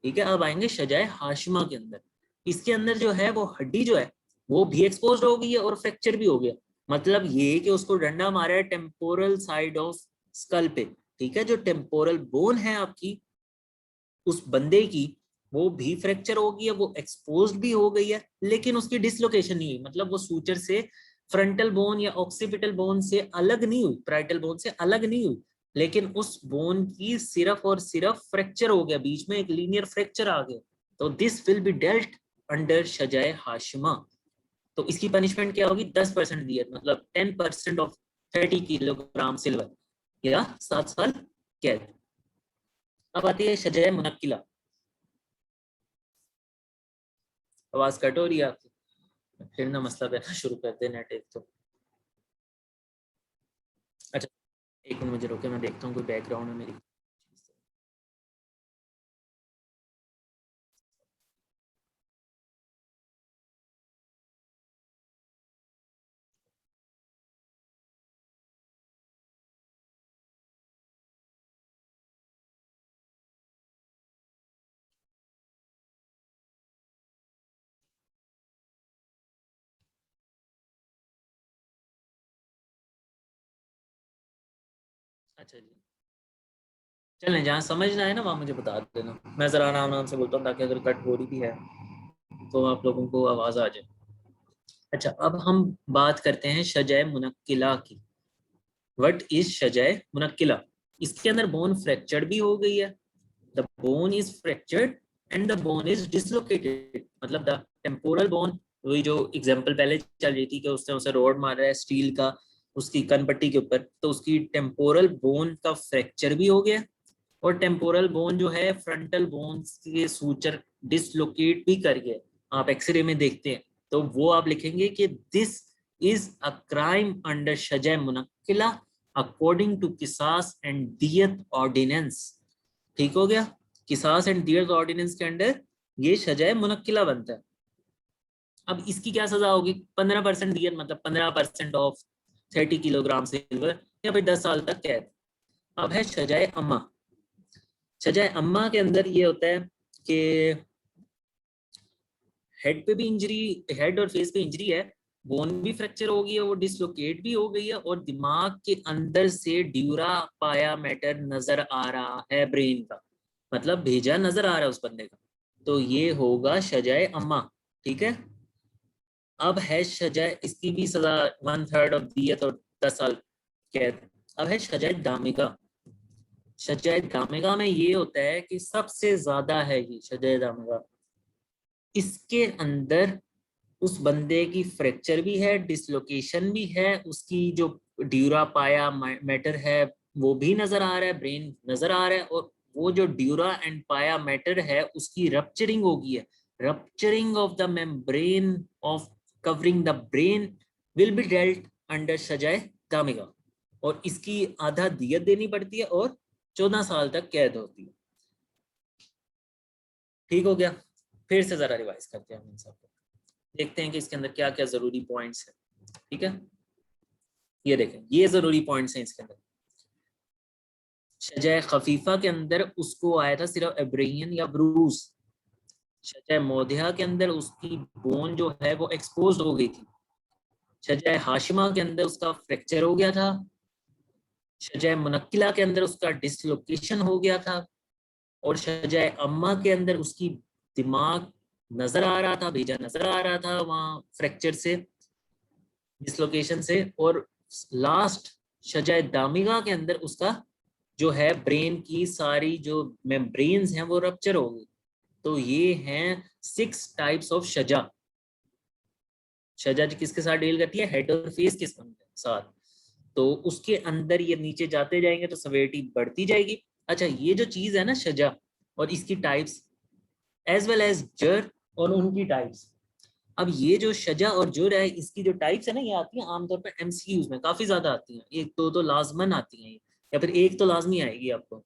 ठीक है। अब आएंगे सजाए हाशिमा के अंदर। इसके अंदर जो है वो हड्डी जो है वो भी एक्सपोज हो गई है और फ्रैक्चर भी हो गया। मतलब ये कि उसको डंडा मारा है टेम्पोरल साइड ऑफ स्कल पे, ठीक है, जो टेम्पोरल बोन है आपकी उस बंदे की, वो भी फ्रैक्चर हो गई है, वो एक्सपोज भी हो गई है, लेकिन उसकी डिसलोकेशन नहीं हुई, मतलब वो सूचर से फ्रंटल बोन या ऑक्सीपिटल बोन से अलग नहीं हुई, पैराइटल बोन से अलग नहीं हुई, लेकिन उस बोन की सिर्फ और सिर्फ फ्रैक्चर हो गया, बीच में एक लीनियर फ्रैक्चर आ गया। तो this will be dealt under सजाए हाशिमा, तो इसकी पनिशमेंट क्या होगी? 10% दियत, मतलब 10% ऑफ 30 किलोग्राम सिल्वर या 7 साल कैद। अब आती है सजाए मुनक्किला। आवाज कट हो रही है आपकी? फिर ना मसला बैठना शुरू करते हैं नेट एक तो। अच्छा, एक मिनट मुझे रोके, मैं देखता हूँ कोई बैकग्राउंड है मेरी। अच्छा जी, चलें, जहाँ समझना है ना वहाँ मुझे बता देना, मैं जरा आराम आराम से बोलता हूँ ताकि अगर कट हो रही भी है तो आप लोगों को आवाज आ जाए। अच्छा, अब हम बात करते हैं शजाए मुनक्किला की। व्हाट इज शजाए मुनक्किला? इसके अंदर बोन फ्रैक्चर्ड भी हो गई है, the bone is fractured and the bone is dislocated, मतलब द टेम्पोरल बोन, वही जो एग्जांपल पहले चल रही थी कि उसने उसे रोड मार रहा है स्टील का उसकी कनपट्टी के ऊपर, तो उसकी टेम्पोरल बोन का फ्रैक्चर भी हो गया, और टेम्पोरल बोन जो है फ्रंटल बोन के सूचर डिसलोकेट भी कर गए। आप एक्सरे में देखते हैं तो वो आप लिखेंगे कि this is a crime under शजा मुनक्किला अकॉर्डिंग टू किसास एंड दियत ऑर्डिनेंस। ठीक हो गया? किसास एंड दियत ऑर्डिनेंस के अंडर ये सजाए मुनक्किला बनता है। अब इसकी क्या सजा होगी? 15% दियत, मतलब 15% ऑफ 30 किलोग्राम सिल्वर, या फिर 10 साल तक कैद। अब है सजाए अम्मा। सजाए अम्मा के अंदर ये होता है कि हेड पे भी इंजरी, हेड और फेस पे इंजरी है, बोन भी फ्रैक्चर हो गई है, वो डिसलोकेट भी हो गई है, और दिमाग के अंदर से ड्यूरा पाया मैटर नजर आ रहा है ब्रेन का, मतलब भेजा नजर आ रहा है उस बंदे का, तो ये होगा सजाए अम्मा। ठीक है? अब है सजाए, इसकी भी सजा 1/3 ऑफ दियत और 10 साल कैद। अब है सजाए दामिगा। सजाए दामिगा में ये होता है कि सबसे ज्यादा है ये सजाए दामिगा, इसके अंदर उस बंदे की फ्रैक्चर भी है, डिसलोकेशन भी है, उसकी जो ड्यूरा पाया मैटर है वो भी नजर आ रहा है, ब्रेन नजर आ रहा है, और वो जो ड्यूरा एंड पाया मैटर है उसकी रप्चरिंग होगी है, rupturing of the membrane of covering the brain will be dealt under सजाए दामिगा, और इसकी आधा दियत देनी पड़ती है और 14 साल तक कैद होती है। ठीक हो गया? फिर से जरा रिवाइज करते हैं हम इन सबको, देखते हैं कि इसके अंदर क्या क्या जरूरी पॉइंट्स है। ठीक है, ये देखें, ये जरूरी पॉइंट्स हैं इसके अंदर। शजाए खफीफा के अंदर उसको आया था सिर्फ एब्रेहियन या ब्रूज। शजाए मोदिया के अंदर उसकी बोन जो है वो एक्सपोज हो गई थी। शजाए हाशिमा के अंदर उसका फ्रैक्चर हो गया था। शजाए मुनक्किला के अंदर उसका डिसलोकेशन हो गया था। और शजाए अम्मा के अंदर उसकी दिमाग नजर आ रहा था, भेजा नजर आ रहा था वहां फ्रैक्चर से, डिसलोकेशन से। और लास्ट शजाए दामिगा के अंदर उसका जो है ब्रेन की सारी जो मेम्ब्रेन्स हैं वो रप्चर हो गई। तो ये हैं 6 टाइप्स ऑफ सजा। सजा किसके साथ डील करती है? हेड और फेस के साथ। तो उसके अंदर ये नीचे जाते जाएंगे तो सवेरिटी बढ़ती जाएगी। अच्छा, ये जो चीज है ना सजा और इसकी टाइप्स एज वेल एज जर और उनकी टाइप्स। अब ये जो सजा और जुर है इसकी जो टाइप्स है ना, ये आती है आमतौर पर एमसीक्यूज में, काफी ज्यादा आती हैं, एक दो तो लाजमन आती हैं, या फिर एक तो लाजमी आएगी आपको।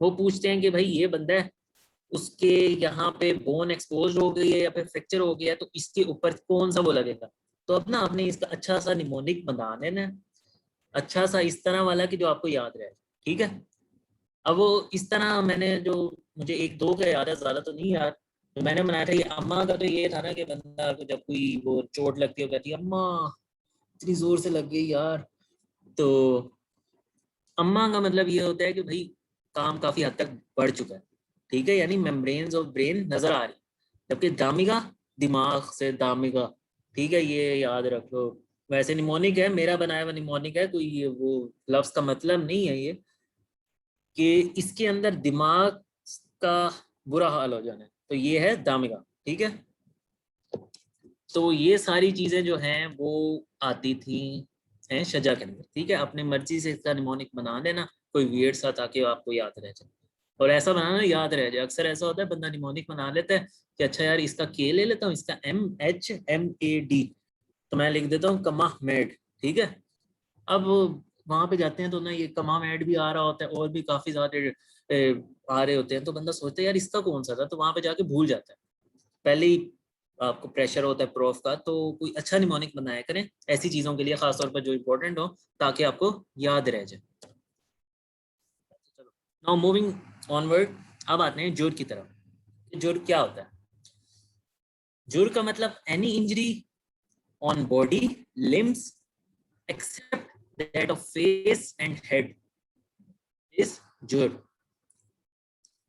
वो पूछते हैं कि भाई ये बंदा है, उसके यहाँ पे बोन एक्सपोज हो गई है या फिर फ्रैक्चर हो गया है, तो इसके ऊपर कौन सा वो लगेगा? तो अब ना आपने इसका अच्छा सा निमोनिक बना देना है, अच्छा सा इस तरह वाला कि जो आपको याद रहे। ठीक है? अब वो इस तरह मैंने जो, मुझे एक दो का याद है, ज्यादा तो नहीं याद, जो मैंने बनाया था ये अम्मा का, तो ये था ना कि बंदा को जब कोई वो चोट लगती है कहती है अम्मा, इतनी जोर से लग गई यार। तो अम्मा का मतलब ये होता है कि भाई काम काफी हद तक बढ़ चुका है। ठीक है, यानी मेम्ब्रेन्स ऑफ ब्रेन नजर आ रही, जबकि दामिगा दिमाग से दामिगा। ठीक है, ये याद रख लो। वैसे निमोनिक है, मेरा बनाया हुआ निमोनिक है, कोई ये वो लफ्ज का मतलब नहीं है ये, कि इसके अंदर दिमाग का बुरा हाल हो जाना है, तो ये है दामिगा। ठीक है? तो ये सारी चीजें जो हैं वो आती थी हैं शजा के अंदर, ठीक है। अपनी मर्जी से इसका निमोनिक बना देना, कोई वियर्ड सा, ताकि आपको याद रह जाए। और ऐसा बनाना याद रह जाए। अक्सर ऐसा होता है बंदा निमोनिक बना लेता है कि अच्छा यार इसका के ले लेता हूँ, इसका MHMAD, तो मैं लिख देता हूँ कमा मेड, ठीक है। अब वहां पे जाते हैं तो ना ये कमा मेड भी आ रहा होता है और भी काफी ज्यादा आ रहे होते हैं, तो बंदा सोचता है यार इसका कौन सा था, तो वहां पे जाके भूल जाता है। पहले ही आपको प्रेशर होता है प्रोफ का, तो कोई अच्छा निमोनिक बनाया करें ऐसी चीजों के लिए, खासतौर पर जो इंपॉर्टेंट हो, ताकि आपको याद रह जाए। चलो, नाउ मूविंग ऑनवर्ड। अब आते हैं जुड़ की तरफ। जुड़ क्या होता है? जुड़ का मतलब any injury on body, limbs, except that of face and head is जुड़।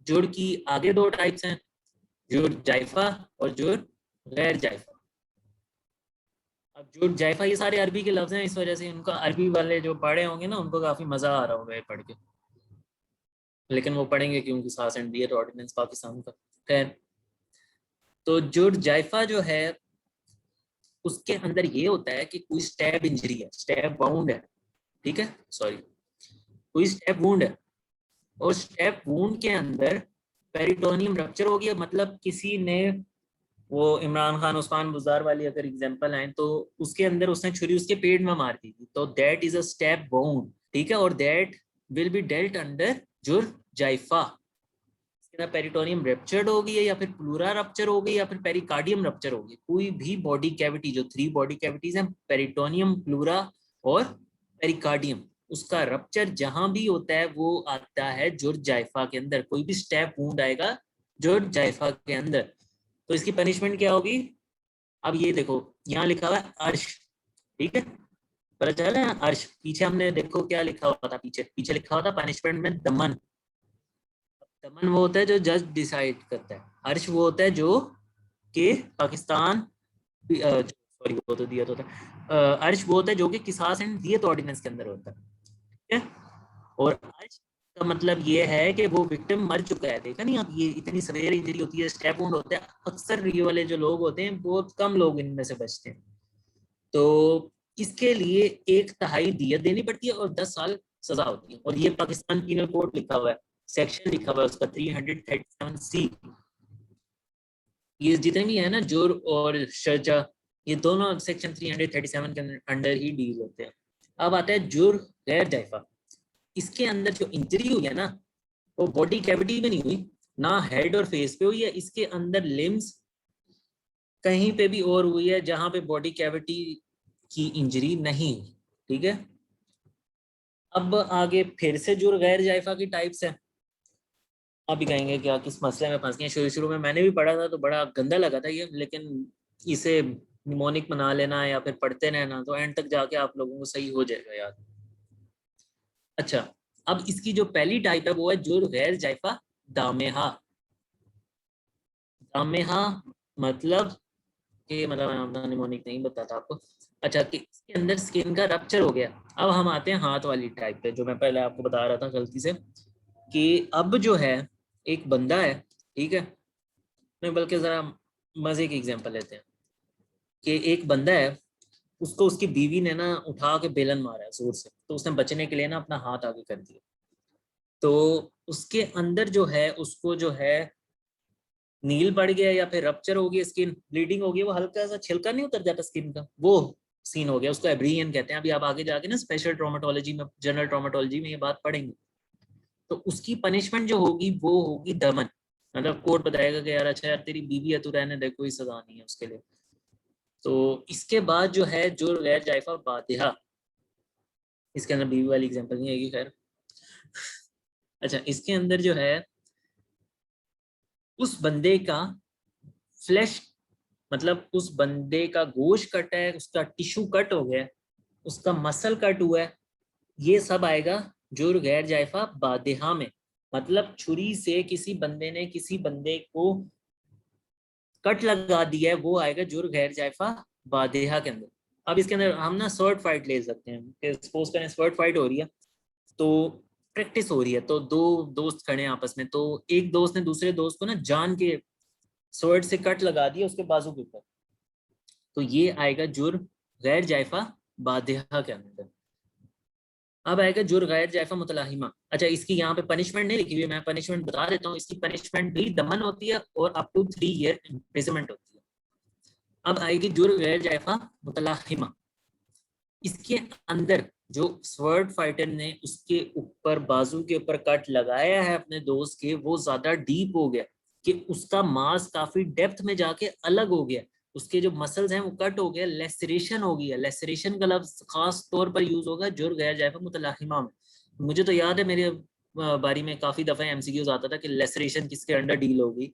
जुड़ की आगे दो टाइप्स हैं, जुड़ जायफा और जुड़ गैर जायफा। अब जुड़ जायफा ये सारे अरबी के लफ्ज हैं, इस वजह से उनका अरबी वाले जो पढ़े होंगे ना उनको काफी मजा आ रहा होगा ये पढ़ के, लेकिन वो पढ़ेंगे क्योंकि सास एंड डियर ऑर्डिनेंस पाकिस्तान का। खैर, तो जुड़ जायफा जो है उसके अंदर ये होता है कि कोई स्टैब इंजरी है, स्टैब वाउंड है, ठीक है, सॉरी, कोई स्टैब वुंड है, और स्टैब वुंड के अंदर पेरिटोनियम रप्चर हो गया। मतलब किसी ने, वो इमरान खान उस्मान बुजार वाली अगर एग्जांपल आए, तो उसके अंदर उसने छुरी उसके पेट में मार दी थी, तो that is a stab wound, ठीक है, और that will be dealt under जुर जाइफा। पेरिटोनियम रप्चर्ड हो गई है, या फिर प्लूरा रप्चर हो गई, या फिर पेरिकार्डियम रप्चर हो गई, कोई भी बॉडी कैविटी, जो 3 बॉडी कैविटीज हैं, पेरिटोनियम, प्लूरा और पेरिकार्डियम, उसका रप्चर जहां भी होता है वो आता है जुर जाइफा के अंदर। कोई भी स्टैब वुंड आएगा जुर जाइफा के अंदर, तो इसकी पनिशमेंट क्या होगी? अब ये देखो, यहाँ लिखा हुआ है अर्श, ठीक है, पता चला है अर्श। पीछे हमने देखो क्या लिखा हुआ था, पीछे पीछे लिखा हुआ था पनिशमेंट में दमन। दमन वो होता है जो जज डिसाइड करता है, अर्श वो होता है जो कि पाकिस्तान, सॉरी वो तो दिया तो था, अर्श वो होता है जो कि किसास एंड दियत ऑर्डिनेंस के अंदर होता है, ठीक है। और अर्श का मतलब ये है कि वो विक्टिम मर चुका है। देखा नहीं आप, ये इतनी सवेयर इंजरी होती है, स्टैब वुंड होता है, अक्सर ये वाले जो लोग होते हैं बहुत कम लोग इनमें से बचते हैं। तो इसके लिए 1/3 दियत देनी पड़ती है और 10 साल सजा होती है। और ये पाकिस्तान पीनल कोड लिखा हुआ है, सेक्शन लिखा हुआ है उसका 337C। ये जितने भी है ना जुर और शजा, ये दोनों सेक्शन 337 के अंडर ही डील होते हैं। अब आता है जुर गैर जायफा। इसके अंदर जो इंजरी हुई है ना, वो बॉडी कैविटी में नहीं हुई, ना हेड और फेस पे हुई है, इसके अंदर लिम्स कहीं पे भी और हुई है जहां पे बॉडी कैविटी की इंजरी नहीं, ठीक है। अब आगे फिर से जुर गैर जायफा की टाइप्स है। आप भी कहेंगे क्या किस मसले में फंस गए, शुरू शुरू में मैंने भी पढ़ा था तो बड़ा गंदा लगा था ये, लेकिन इसे निमोनिक बना लेना या फिर पढ़ते रहना तो एंड तक जाके आप लोगों को सही हो जाएगा याद। अच्छा, अब इसकी जो पहली टाइप है वो है जुर गैर जायफा दामेहा। दामेहा मतलब कि, मतलब मैं अपना निमोनिक नहीं बताता आपको। अच्छा, कि इसके अंदर स्किन का रप्चर हो गया। अब हम आते हैं हाथ वाली टाइप पे, जो मैं पहले आपको बता रहा था गलती से, कि अब जो है एक बंदा है, ठीक है, नहीं बल्कि जरा मजे की एग्जांपल लेते हैं, कि एक बंदा है, उसको उसकी बीवी ने ना उठा के बेलन मारा है जोर से, तो उसने बचने के लिए ना अपना हाथ आगे कर दिया, तो उसके अंदर जो है उसको जो है नील पड़ गया या फिर रप्चर हो गया, स्किन ब्लीडिंग हो गई, वो हल्का सा छिलका नहीं उतर जाता स्किन का, वो सीन हो गया, उसको एब्रियन कहते हैं। अभी आप आगे जाके ना स्पेशल ट्रोमेटोलॉजी में, जनरल ट्रोमेटोलॉजी में ये बात पढ़ेंगे। तो उसकी पनिशमेंट जो होगी वो होगी दमन। मतलब कोर्ट बताएगा कि यार अच्छा यार तेरी बीवी है, तू रहने दे, कोई सजा नहीं है उसके लिए। तो इसके बाद जो है जो गैर जायफा बादिहा, इसके अंदर बीवी वाली एग्जांपल नहीं आएगी, खैर। अच्छा, इसके अंदर जो है उस बंदे का फ्लैश, मतलब उस बंदे का गोश्त कटा है, उसका टिश्यू कट हो गया है, उसका मसल कट हुआ है, ये सब आएगा जुर्म गैर जायफा बादिहा में। मतलब छुरी से किसी बंदे ने किसी बंदे को कट लगा दिया है, वो आएगा जुर्म गैर जायफा बादिहा के अंदर। अब इसके अंदर हम ना स्वॉर्ड फाइट ले सकते हैं, कि सपोज करें स्वॉर्ड फाइट हो रही है, तो प्रैक्टिस हो रही है, तो दो दोस्त खड़े हैं आपस में, तो एक दोस्त ने दूसरे दोस्त को ना जान के स्वॉर्ड से कट लगा दिया उसके बाजू के ऊपर, तो ये आएगा जुर्म गैर जायफा बादिहा के अंदर। अब आएगा जुर्म गैर जायफा मुतलाहिमा। अच्छा, इसकी यहाँ पे पनिशमेंट नहीं लिखी हुई, मैं पनिशमेंट बता देता हूँ। इसकी पनिशमेंट भी दमन होती है और अप टू 3 ईयर इम्प्रिजनमेंट होती है। अब आएगी जुर्म गैर जायफा मुतलाहिमा। इसके अंदर जो स्वर्ड फाइटर ने उसके ऊपर बाजू के ऊपर कट लगाया है अपने दोस्त के, वो ज्यादा डीप हो गया कि उसका मांस काफी डेप्थ में जाके अलग हो गया, उसके जो मसल्स हैं वो कट हो गया, लेसरेशन हो गया। लेसरेशन का लफ्ज खास तौर पर यूज होगा जुर्म गैर जायफा मुतलाहिमा में। मुझे तो याद है मेरे बारी में काफी दफा एमसीक्यूज आता था कि लेसरेशन किसके अंडर डील होगी,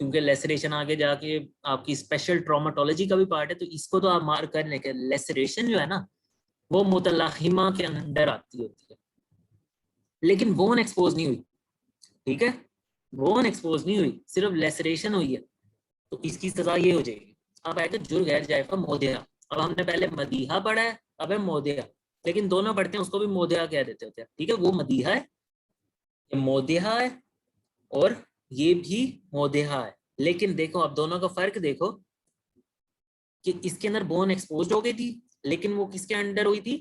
क्योंकि लेसरेशन आगे जाके आपकी स्पेशल ट्रॉमाटोलॉजी का भी पार्ट है, तो इसको तो आप मार कर लेके लेसरेशन जो है ना वो मुतलाहिमा के अंदर आती होती है। लेकिन बोन एक्सपोज नहीं हुई, ठीक है, बोन एक्सपोज नहीं हुई, सिर्फ लेसरेशन हुई है, तो इसकी सजा ये हो जाएगी। अब आएगा जुर्म गैर जायफा मोदिया। अब हमने पहले मदीहा पढ़ा है, अब है मोदिया, लेकिन दोनों पढ़ते हैं उसको भी मोदिया कह देते होते हैं, ठीक है। वो मदीहा है, ये मोदिहा है, और ये भी मोदिहा है। लेकिन देखो अब दोनों का फर्क देखो कि इसके अंदर बोन एक्सपोज हो गई थी, लेकिन वो किसके अंडर हुई थी,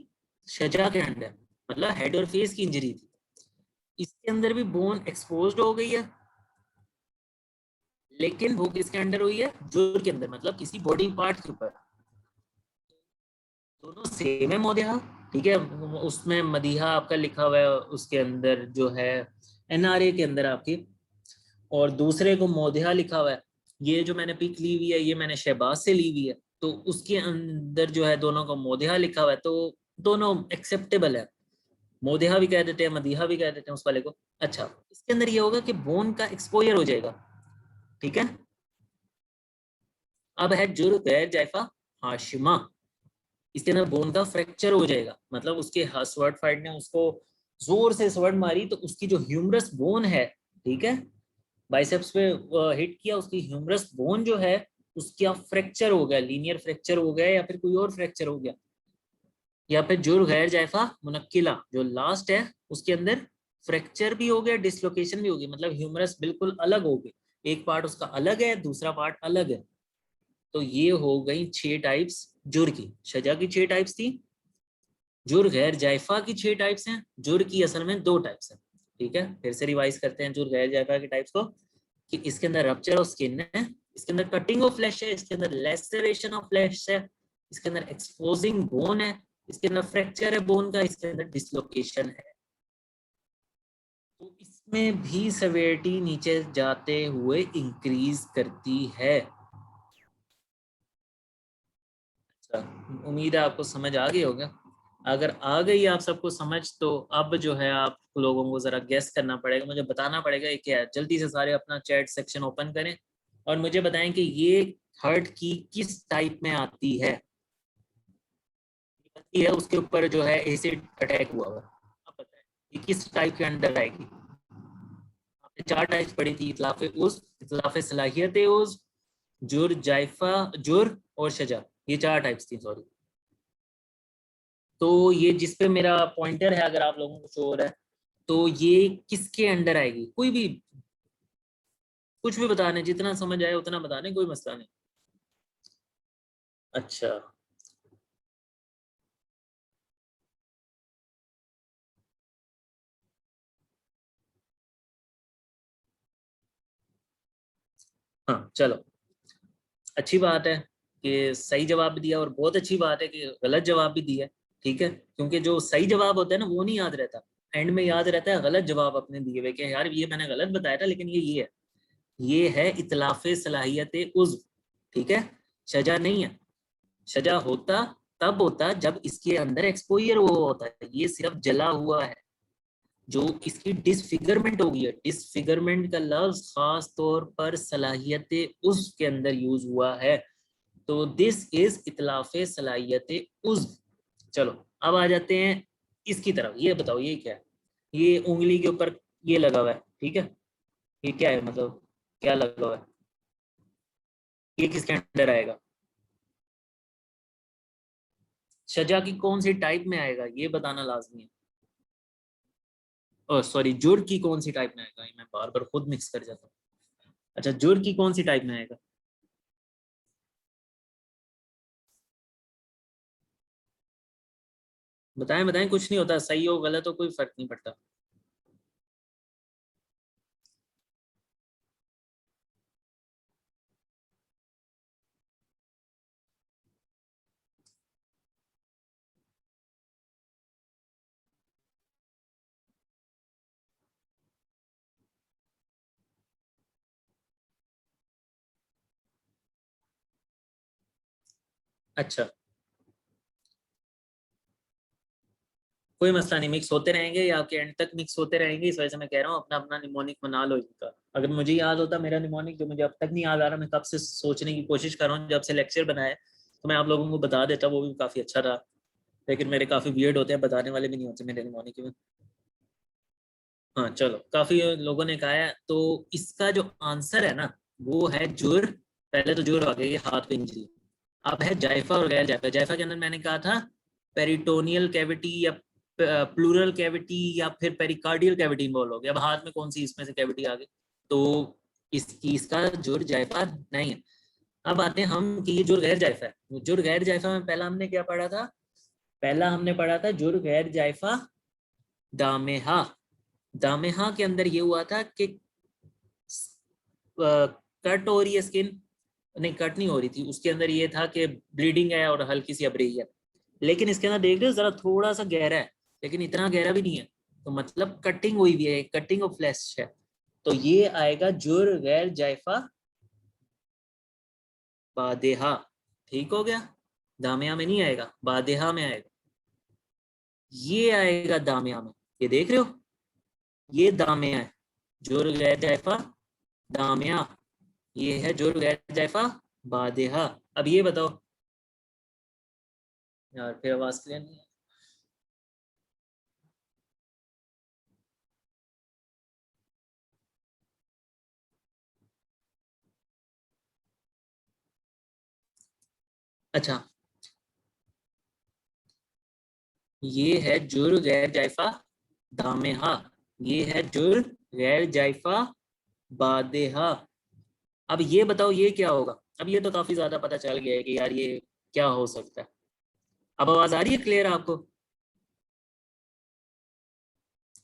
शजा के अंडर, मतलब हेड और फेस की इंजरी थी। इसके अंदर भी बोन एक्सपोज हो गई है, लेकिन वो किसके अंडर हुई है, जोर के अंदर, मतलब किसी बॉडी पार्ट के ऊपर। दोनों सेम है मोदिहा, ठीक है। उसमें मदीहा आपका लिखा हुआ है उसके अंदर जो है एनआरए के अंदर आपकी, और दूसरे को मोदिहा लिखा हुआ है। ये जो मैंने पिक ली हुई है ये मैंने शहबाज से ली हुई है, तो उसके अंदर जो है दोनों को मोदिहा लिखा हुआ है, तो दोनों एक्सेप्टेबल है। मोदिहा भी कह देते हैं, मदीहा भी कह देते हैं उस वाले को। अच्छा, इसके अंदर ये होगा कि बोन का एक्सपोजर हो जाएगा, ठीक है। अब है जुर्म गैर जायफा हाशिमा। इसके अंदर बोन का फ्रैक्चर हो जाएगा, मतलब उसके स्वर्ड फाइट ने उसको जोर से स्वर्ड मारी, तो उसकी जो ह्यूमरस बोन है, ठीक है, बाइसेप्स पे हिट किया, उसकी ह्यूमरस बोन जो है उसका फ्रैक्चर हो गया, लीनियर फ्रैक्चर हो गया या फिर कोई और फ्रैक्चर हो गया। या फिर जुर्म गैर जायफा मुनक्किला जो लास्ट है, उसके अंदर फ्रैक्चर भी हो गया, डिसलोकेशन भी हो गई, मतलब ह्यूमरस बिल्कुल अलग हो गई, एक पार्ट उसका अलग है, दूसरा पार्ट अलग है। तो ये हो गई 6 टाइप्स जुर्म की। सजा की 6 टाइप्स थी, जुर्म गैर जायफा की 6 टाइप्स हैं, जुर्म की असल में 2 टाइप्स हैं, ठीक है। फिर से रिवाइज करते हैं जुर्म गैर जायफा के टाइप्स को, कि इसके अंदर रप्चर ऑफ स्किन है, इसके अंदर कटिंग ऑफ फ्लैश है, इसके अंदर लेसरेशन ऑफ फ्लैश है, इसके अंदर एक्सपोजिंग बोन है, इसके अंदर फ्रैक्चर है बोन का, इसके अंदर डिसलोकेशन है। तो इसमें भी सेवेरिटी नीचे जाते हुए इंक्रीज करती है। अच्छा, उम्मीद है आपको समझ आ गई होगा। अगर आ गई आप सबको समझ, तो अब जो है आप लोगों को जरा गेस करना पड़ेगा, मुझे बताना पड़ेगा ये क्या है। जल्दी से सारे अपना चैट सेक्शन ओपन करें और मुझे बताएं कि ये थर्ड की किस टाइप में आती है। ये उसके ऊपर जो है एसिड अटैक हुआ हुआ, आप बताएं ये किस टाइप के अंडर आएगी। आपने 4 टाइप्स पढ़ी थी, इतलाफे उज, इतलाफे सलाहियत उज, जुर जायफा, जुर और शजा, ये 4 टाइप्स थी, सॉरी। तो ये जिस पे मेरा पॉइंटर है, अगर आप लोगों को शो हो रहा है, तो ये किसके अंडर आएगी, कोई भी कुछ भी बताने, जितना समझ आए उतना बताने, कोई मसला नहीं। अच्छा, हाँ चलो, अच्छी बात है कि सही जवाब भी दिया, और बहुत अच्छी बात है कि गलत जवाब भी दिया, ठीक है। क्योंकि जो सही जवाब होता है ना वो नहीं याद रहता, एंड में याद रहता है गलत जवाब अपने दिए हुए, कि यार ये मैंने गलत बताया था, लेकिन ये है, ये है इतलाफे सलाहियत उज़्व, ठीक है। सजा नहीं है, सजा होता तब होता जब इसके अंदर एक्सपोजर हुआ होता है, ये सिर्फ जला हुआ है, जो इसकी डिसफिगरमेंट हो गई है। डिसफिगरमेंट का लफ्ज खास तौर पर सलाहियत उज़्व के अंदर यूज हुआ है, तो दिस इज इतलाफे सलाहियत उज़्व। चलो अब आ जाते हैं इसकी तरफ, ये बताओ ये क्या है। ये उंगली के ऊपर ये लगा हुआ है, ठीक है, ये क्या है, मतलब क्या लगा हुआ है, ये किसके अंडर आएगा, सजा की कौन सी टाइप में आएगा ये बताना लाजमी है। सॉरी, जुर्म की कौन सी टाइप में आएगा, ये मैं बार बार खुद मिक्स कर जाता हूँ। अच्छा, जुर्म की कौन सी टाइप में आएगा, बताएं बताएं, कुछ नहीं होता, सही हो गलत हो कोई फर्क नहीं पड़ता। अच्छा, कोई मसला नहीं, मिक्स होते रहेंगे, या आपके एंड तक मिक्स होते रहेंगे, इस वजह से मैं कह रहा हूँ अपना अपना निमोनिक बना लो इनका। अगर मुझे याद होता मेरा निमोनिक, जो मुझे अब तक नहीं याद आ रहा, मैं कब से सोचने की कोशिश कर रहा हूँ जब से लेक्चर बनाया, तो मैं आप लोगों को बता देता, वो भी काफी अच्छा था। लेकिन मेरे काफी वियर्ड होते हैं, बताने वाले भी नहीं होते मेरे निमोनिक में। हाँ चलो, काफी लोगों ने कहा है, तो इसका जो आंसर है ना, वो है जुर। पहले तो जुर आ गई, ये हाथ पे इंजरी। अब है जायफा और गैर जायफा। जायफा के अंदर मैंने कहा था पेरिटोनियल कैविटी या प्लूरल कैविटी या फिर पेरिकार्डियल कैविटी इन्वॉल्व हो गया। अब हाथ में कौन सी इसमें से कैविटी आ गई, तो इसका जुर जायफा नहीं है। अब आते हैं हम कि ये जुर गैर जायफा है। जुर गैर जायफा में पहला हमने क्या पढ़ा था? पहला हमने पढ़ा था जुर गैर जायफा दामेहा। दामेहा के अंदर ये हुआ था कि कट हो रही है स्किन, नहीं कट नहीं हो रही थी, उसके अंदर ये था कि ब्लीडिंग है और हल्की सी अब रही है। लेकिन इसके अंदर देख रहे हो जरा थोड़ा सा गहरा है, लेकिन इतना गहरा भी नहीं है, तो मतलब कटिंग हुई भी है, कटिंग ऑफ फ्लैश है। तो ये आएगा जुर गैर जायफा बादेहा। ठीक हो गया, दामिया में नहीं आएगा, बादेहा में आएगा। ये आएगा दामिया में, ये देख रहे हो, ये दामिया है, जुर गैर जायफा दामिया। ये है जुर गैर जायफा बादेहा। अब ये बताओ यार, फिर आवाज क्लियर नहीं है। अच्छा, ये है जुर गैर जायफा दामेहा, ये है जुर गैर जायफा बादेहा। अब ये बताओ ये क्या होगा? अब ये तो काफी ज्यादा पता चल गया है कि यार ये क्या हो सकता है। अब आवाज आ रही है क्लियर आपको?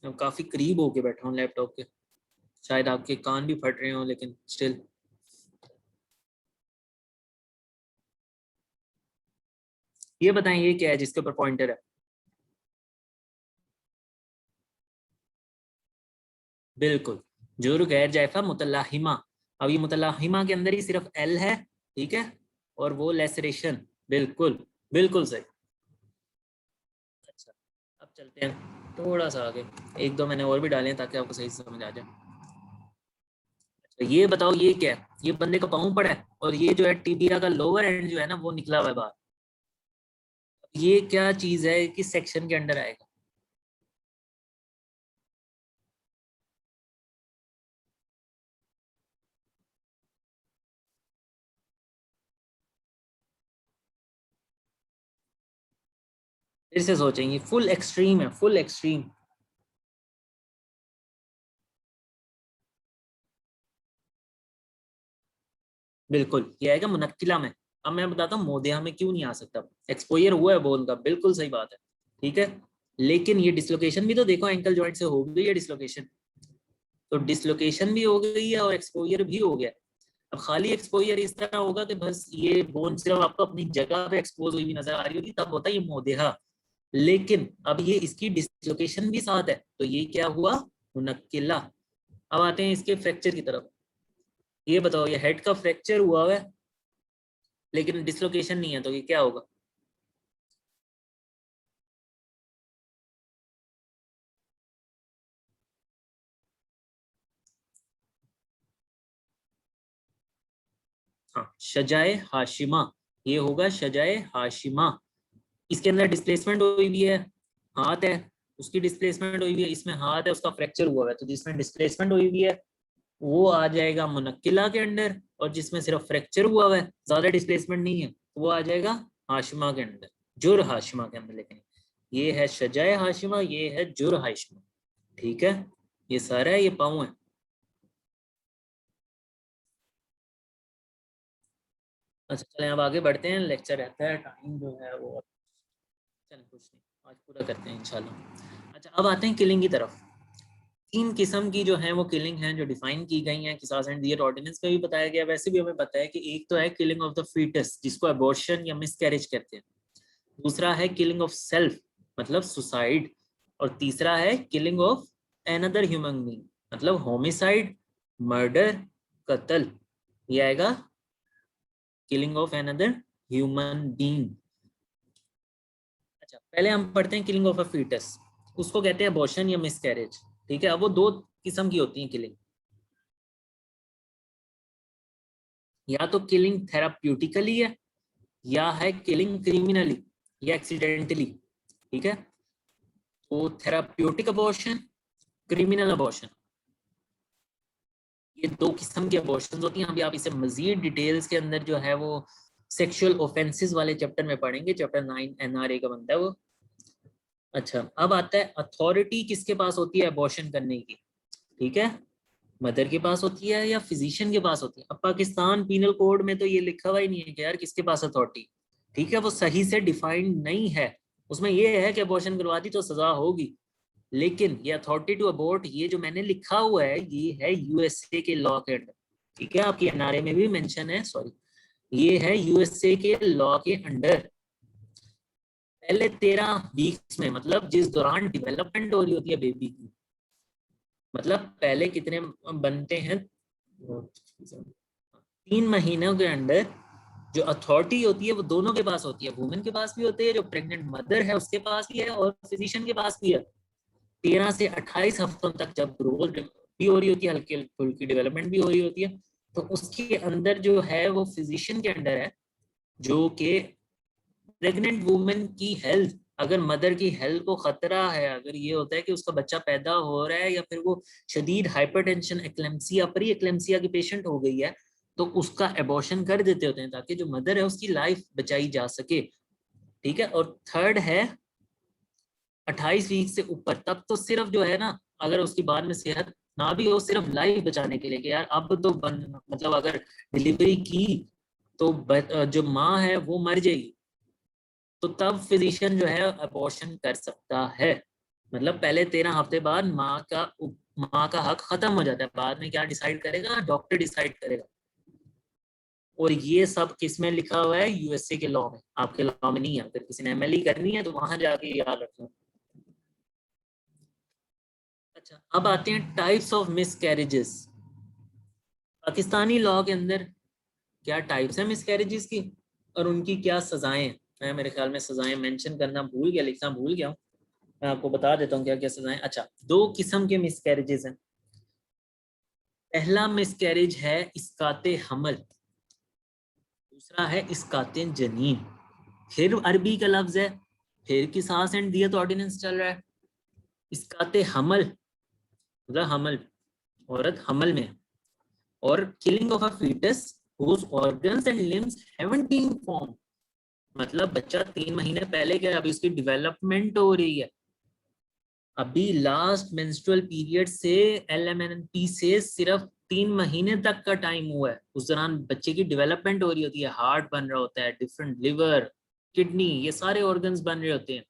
मैं काफी करीब होके बैठा हूँ लैपटॉप के, शायद आपके कान भी फट रहे हो, लेकिन स्टिल। ये बताएं ये क्या है जिसके ऊपर पॉइंटर है? बिल्कुल, जुर गैर जायफा मुतल्लाहिमा। अब ये मुतल्लाहिमा के अंदर ही सिर्फ एल है, ठीक है, और वो लेसरेशन। बिल्कुल, बिल्कुल सही। अच्छा, अब चलते हैं थोड़ा सा आगे, एक दो मैंने और भी डाले हैं ताकि आपको सही से समझ आ जाए। तो ये बताओ ये क्या है? ये बंदे का पाँव पड़ा है, और ये जो है टिबिया का लोअर एंड जो है ना, वो निकला हुआ है बाहर। ये क्या चीज है, किस सेक्शन के अंडर आएगा? फिर से सोचेंगे, फुल एक्सट्रीम है, फुल एक्सट्रीम। बिल्कुल, ये आएगा मुनक्किला में। अब मैं बताता हूँ मोदिया में क्यों नहीं आ सकता। एक्सपोजर हुआ है बोन का, बिल्कुल सही बात है, ठीक है, लेकिन ये डिसलोकेशन भी तो देखो, एंकल जॉइंट से हो गई है डिसलोकेशन। तो डिसलोकेशन भी हो गई है और एक्सपोजर भी हो गया। अब खाली एक्सपोजर इस तरह होगा कि बस ये बोन सिर्फ आपको अपनी जगह पे एक्सपोज हुई भी नजर आ रही होगी, तब होता है ये मोदेहा। लेकिन अब ये इसकी डिसलोकेशन भी साथ है, तो ये क्या हुआ? मुनक्किला। अब आते हैं इसके फ्रैक्चर की तरफ। ये बताओ, ये हेड का फ्रैक्चर हुआ है लेकिन डिसलोकेशन नहीं है, तो ये क्या होगा? हाँ, शजाए हाशिमा। ये होगा शजाए हाशिमा। इसके अंदर डिस्प्लेसमेंट हुई भी है, हाथ है, उसकी डिस्प्लेसमेंट हुई भी है, इसमें हाथ है, उसका फ्रैक्चर हुआ है, तो जिसमें डिस्प्लेसमेंट हुई भी है वो आ जाएगा मुनक्किला के अंडर, और जिसमें सिर्फ फ्रैक्चर हुआ है, ज्यादा डिस्प्लेसमेंट नहीं है, तो वो आ जाएगा हाशिमा के अंदर, जुर हाशिमा के अंदर। लेकिन ये है शजाए हाशिमा, ये है जुर हाशिमा, ठीक है, ये सारा है, ये पाँव है। अच्छा चलें अब आगे बढ़ते हैं, लेक्चर रहता है, टाइम जो है वो चलें कुछ नहीं, आज पूरा करते हैं इंशाल्लाह। अच्छा, अब आते हैं किलिंग की तरफ। 3 किस्म की जो है वो किलिंग है जो डिफाइन की गई हैं किसास एंड दियत ऑर्डिनेंस में भी बताया गया। वैसे भी हमें पता है कि एक तो है किलिंग ऑफ द फीटस जिसको अबॉर्शन या मिसकैरेज कहते हैं, दूसरा है किलिंग ऑफ सेल्फ मतलब सुसाइड, और तीसरा है killing of another human being मतलब होमिसाइड, मर्डर, कत्ल। ये आएगा killing of another human being. अच्छा, पहले हम पढ़ते हैं किलिंग ऑफ अ फीटस, उसको कहते हैं अबॉर्शन या मिसकैरेज। ठीक है, अब वो 2 किस्म की होती हैं किलिंग, या तो किलिंग थेराप्यूटिकली है या है किलिंग क्रिमिनली या एक्सीडेंटली। ठीक है, तो थेराप्यूटिक अबॉर्शन, क्रिमिनल अबॉर्शन, ये 2 किस्म की अबॉर्शन होती हैं। अभी आप इसे मजीद डिटेल्स के अंदर जो है वो सेक्सुअल ऑफेंसेस वाले चैप्टर में पढ़ेंगे, चैप्टर 9 एनआरए का बनता है वो। अच्छा, अब आता है अथॉरिटी किसके पास होती है अबॉर्शन करने की। ठीक है, मदर के पास होती है या फिजिशियन के पास होती है। अब पाकिस्तान पीनल कोड में तो ये लिखा हुआ ही नहीं है कि यार किसके पास अथॉरिटी। ठीक है, वो सही से डिफाइंड नहीं है, उसमें ये है कि अबॉर्शन करवा दी तो सजा होगी, लेकिन ये अथॉरिटी टू अबॉर्ट ये जो मैंने लिखा हुआ है ये है यूएसए के लॉ के अंडर। ठीक है, आपकी एनआरए में भी मेंशन है, सॉरी, ये है यूएसए के लॉ के अंडर। पहले 13 वीक्स में मतलब जिस दौरान डेवलपमेंट हो रही होती है बेबी की, मतलब पहले कितने बनते हैं, 3 महीनों के अंदर जो अथॉरिटी होती है वो दोनों के पास होती है, वुमेन के पास भी होती है, जो प्रेग्नेंट मदर है उसके पास भी है और फिजिशियन के पास भी है। 13 से 28 हफ्तों तक जब ग्रोथ भी हो रही होती है, हल्की हल्की डेवलपमेंट भी हो रही होती है, तो उसके अंदर जो है वो फिजिशियन के अंडर है, जो कि प्रेग्नेंट वुमेन की हेल्थ, अगर मदर की हेल्थ को खतरा है, अगर ये होता है कि उसका बच्चा पैदा हो रहा है या फिर वो शदीद हाइपरटेंशन एक्लेम्सिया प्री एक्लेम्सिया की पेशेंट हो गई है, तो उसका एबॉर्शन कर देते होते हैं ताकि जो मदर है उसकी लाइफ बचाई जा सके। ठीक है, और थर्ड है 28 वीक से ऊपर, तब तो सिर्फ जो है ना, अगर उसकी बाद में सेहत ना भी हो, सिर्फ लाइफ बचाने के लिए कि यार अब तो मतलब अगर डिलीवरी की तो जो माँ है वो मर जाएगी, तो तब फिजिशियन जो है अबॉर्शन कर सकता है। मतलब पहले 13 हफ्ते बाद माँ का हक खत्म हो जाता है, बाद में क्या डिसाइड करेगा डॉक्टर डिसाइड करेगा। और ये सब किस में लिखा हुआ है, यूएसए के लॉ में, आपके लॉ में नहीं है। अगर किसी ने एमएलई करनी है तो वहां जाके याद रखना। अच्छा, अब आते हैं types of miscarriages. Pakistani law के अंदर क्या टाइप्स हैं मिसकैरेजेस की और उनकी क्या सजाएं हैं। मैं मेरे ख्याल में सजाएं मेंशन करना भूल गया, लिखना भूल गया हूँ। मैं आपको बता देता हूँ क्या क्या सजाएं। अच्छा, 2 किस्म के मिसकैरेजेस हैं। पहला मिसकैरेज है इस्काते हमल, दूसरा है इस्काते जनीन। फिर अरबी का लफ्ज है, फिर किसास एंड दियत ऑर्डिनेंस चल रहा है। इस्काते हमल मतलब हमल, औरत हमल में, और killing of a foetus whose organs and limbs haven't been formed, मतलब बच्चा 3 महीने पहले क्या, अभी उसकी डेवलपमेंट हो रही है, अभी लास्ट मेंस्ट्रुअल पीरियड से एलएमएनपी से सिर्फ 3 महीने तक का टाइम हुआ है, उस दौरान बच्चे की डेवलपमेंट हो रही होती है, हार्ट बन रहा होता है, डिफरेंट लिवर, किडनी, ये सारे ऑर्गन्स बन रहे होते हैं।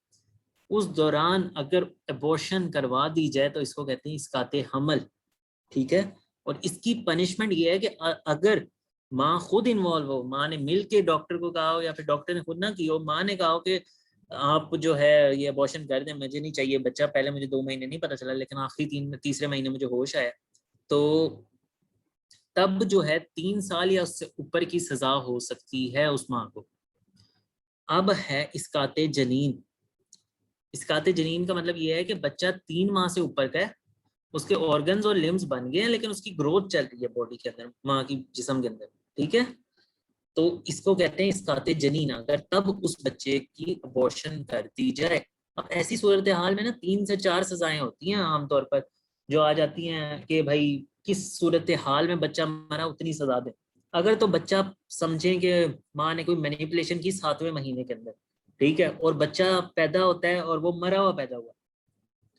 उस दौरान अगर अबॉर्शन करवा दी जाए तो इसको कहते हैं इसकाते हमल। ठीक है, और इसकी पनिशमेंट ये है कि अगर माँ खुद इन्वॉल्व हो, माँ ने मिल के डॉक्टर को कहा हो या फिर डॉक्टर ने खुद ना की हो, माँ ने कहा हो कि आप जो है ये अबॉर्शन कर दें, मुझे नहीं चाहिए बच्चा, पहले मुझे 2 महीने नहीं पता चला लेकिन आखिरी तीसरे महीने मुझे होश आया, तो तब जो है 3 साल या उससे ऊपर की सजा हो सकती है उस माँ को। अब है इसकाते जनीन। इसकाते जनीन का मतलब ये है कि बच्चा 3 माह से ऊपर का है, उसके ऑर्गन्स और लिम्स बन गए हैं लेकिन उसकी ग्रोथ चल रही है बॉडी के अंदर, माँ की जिस्म के अंदर। ठीक है, तो इसको कहते हैं इसकाते जनीन, अगर तब उस बच्चे की अबॉर्शन कर दी जाए। अब ऐसी सूरत हाल में ना 3 से 4 सजाएं होती हैं आमतौर पर जो आ जाती हैं कि भाई किस सूरत हाल में बच्चा मरा उतनी सजा दे। अगर तो बच्चा समझें कि माँ ने कोई मैनिपुलेशन की 7वें महीने के अंदर, ठीक है, और बच्चा पैदा होता है और वो मरा हुआ पैदा हुआ,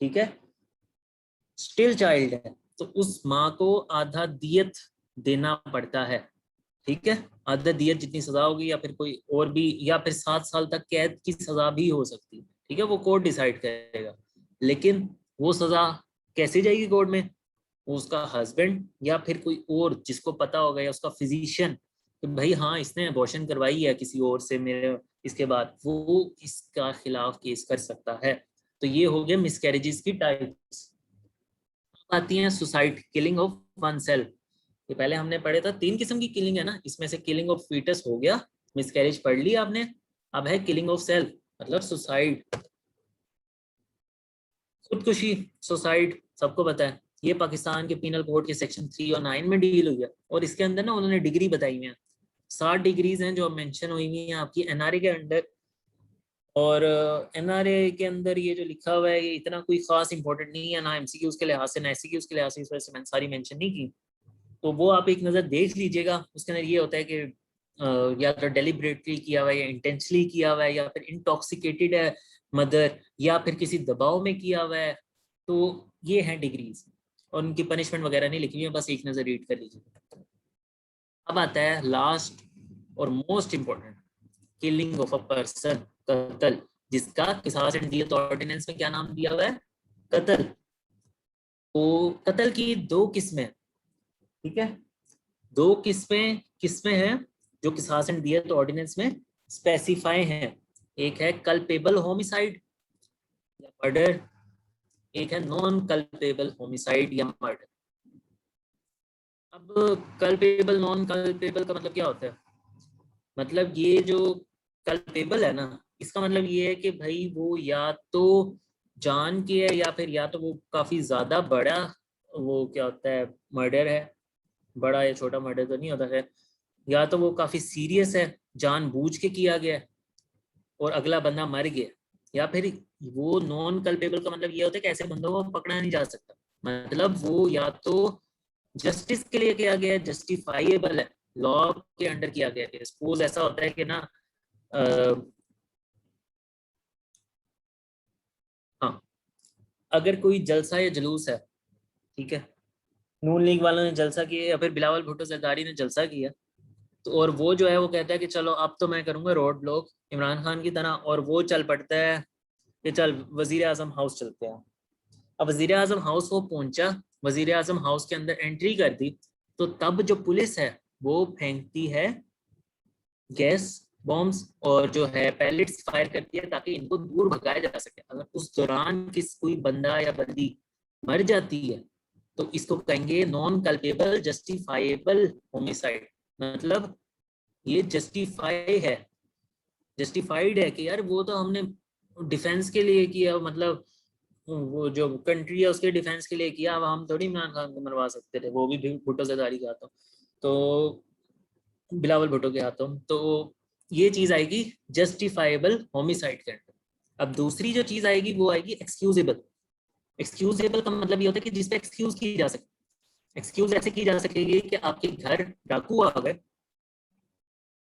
ठीक है, स्टिल चाइल्ड है, तो उस माँ को आधा दियत देना पड़ता है। ठीक है, आधा दियत जितनी सजा होगी या फिर कोई और भी, या फिर 7 साल तक कैद की सजा भी हो सकती है। ठीक है, वो कोर्ट डिसाइड करेगा। लेकिन वो सजा कैसे जाएगी कोर्ट में? उसका हस्बैंड या फिर कोई और जिसको पता होगा, या उसका फिजिशियन कि भाई हाँ इसने अबॉर्शन करवाई है किसी और से मेरे, इसके बाद वो इसका खिलाफ केस कर सकता है। तो ये हो गया मिसकैरेजेस की टाइप्स। आती हैं suicide, killing of one self. ये पहले हमने पढ़े था 3 किस्म की किलिंग है ना, इसमें से किलिंग ऑफ फीटस हो गया, मिसकैरेज पढ़ लिया आपने। अब है किलिंग ऑफ सेल्फ, मतलब सुसाइड, खुदकुशी, सुसाइड, सबको पता है। ये पाकिस्तान के पीनल कोड के सेक्शन 3 और 9 में डील हुई है, और इसके अंदर ना उन्होंने डिग्री बताई हुई है। 60 डिग्रीज हैं जो मेंशन हुई हुई हैं आपकी एनआरए के अंडर। और एनआरए के अंदर ये जो लिखा हुआ है ये इतना कोई खास इंपॉर्टेंट नहीं है, ना एमसीक्यूज के लिहाज से ना एससीक्यूज के लिहाज से, इस वजह से मैंने सारी मेंशन नहीं की। तो वो आप एक नज़र देख लीजिएगा। उसके अंदर ये होता है कि या तो डेलिबरेटली किया हुआ है, या इंटेंशनली किया हुआ है, या फिर इंटॉक्सिकेटेड है मदर, या फिर किसी दबाव में किया हुआ है। तो ये हैं डिग्रीज, और उनकी पनिशमेंट वगैरह नहीं लिखी हुई है, बस एक नज़र रीड कर लीजिए। अब आता है लास्ट और most important, killing of a person, कत्ल, जिसका किसास एंड दियत ऑर्डिनेंस में क्या नाम दिया हुआ है? कत्ल। तो कत्ल की 2 किस्में, ठीक है, 2 किस्में किस्में हैं जो किसास एंड दियत ऑर्डिनेंस में स्पेसिफाई हैं। एक है कल्पेबल होमिसाइड या मर्डर, एक है नॉन कल्पेबल होमिसाइड या मर्डर। अब कल्पेबल नॉन कल्पेबल का मतलब क्या होता है? मतलब ये जो कल्पेबल है ना, इसका मतलब ये है कि भाई वो या तो जान के है, या फिर या तो वो काफी ज्यादा बड़ा, वो क्या होता है, मर्डर है। बड़ा या छोटा मर्डर तो नहीं होता है, या तो वो काफी सीरियस है, जानबूझ के किया गया है और अगला बंदा मर गया। या फिर वो नॉन कल्पेबल का मतलब ये होता है कि ऐसे बंदों को पकड़ा नहीं जा सकता, मतलब वो या तो जस्टिस के लिए किया गया है, जस्टिफाइएबल है, लॉ के अंडर किया गया है। सपोज ऐसा होता है कि ना, हाँ, अगर कोई जलसा या जुलूस है, ठीक है, नून लीग वालों ने जलसा किया या फिर बिलावल भुट्टो जरदारी ने जलसा किया, तो और वो जो है वो कहता है कि चलो अब तो मैं करूंगा रोड ब्लॉक इमरान खान की तरह, और वो चल पड़ता है कि चल वजीर आजम हाउस चलते हैं। अब वजीर आजम हाउस वो पहुंचा, वजीर आजम हाउस के अंदर एंट्री कर दी, तो तब जो पुलिस है वो फेंकती है गैस बॉम्ब्स, और जो है पैलेट्स फायर करती है ताकि इनको दूर भगाया जा सके। अगर उस दौरान कोई बंदा या बंदी मर जाती है तो इसको कहेंगे नॉन कल्पेबल जस्टिफाइबल होमिसाइड। मतलब ये जस्टिफाई है, जस्टिफाइड है कि यार वो तो हमने डिफेंस के लिए किया, मतलब वो जो कंट्री है उसके डिफेंस के लिए किया। अब हम थोड़ी इमरान खान को मरवा सकते थे, वो भी भुट्टो से दाढ़ी खाता, तो बिलावल भुट्टो के हाथों। तो ये चीज आएगी जस्टिफाइबल होमिसाइड के अंदर। अब दूसरी जो चीज आएगी वो आएगी एक्सक्यूजेबल। एक्सक्यूजेबल का मतलब ये होता है कि जिसपे एक्सक्यूज की जा सके। एक्सक्यूज ऐसे की जा सकेगी कि आपके घर डाकू आ गए,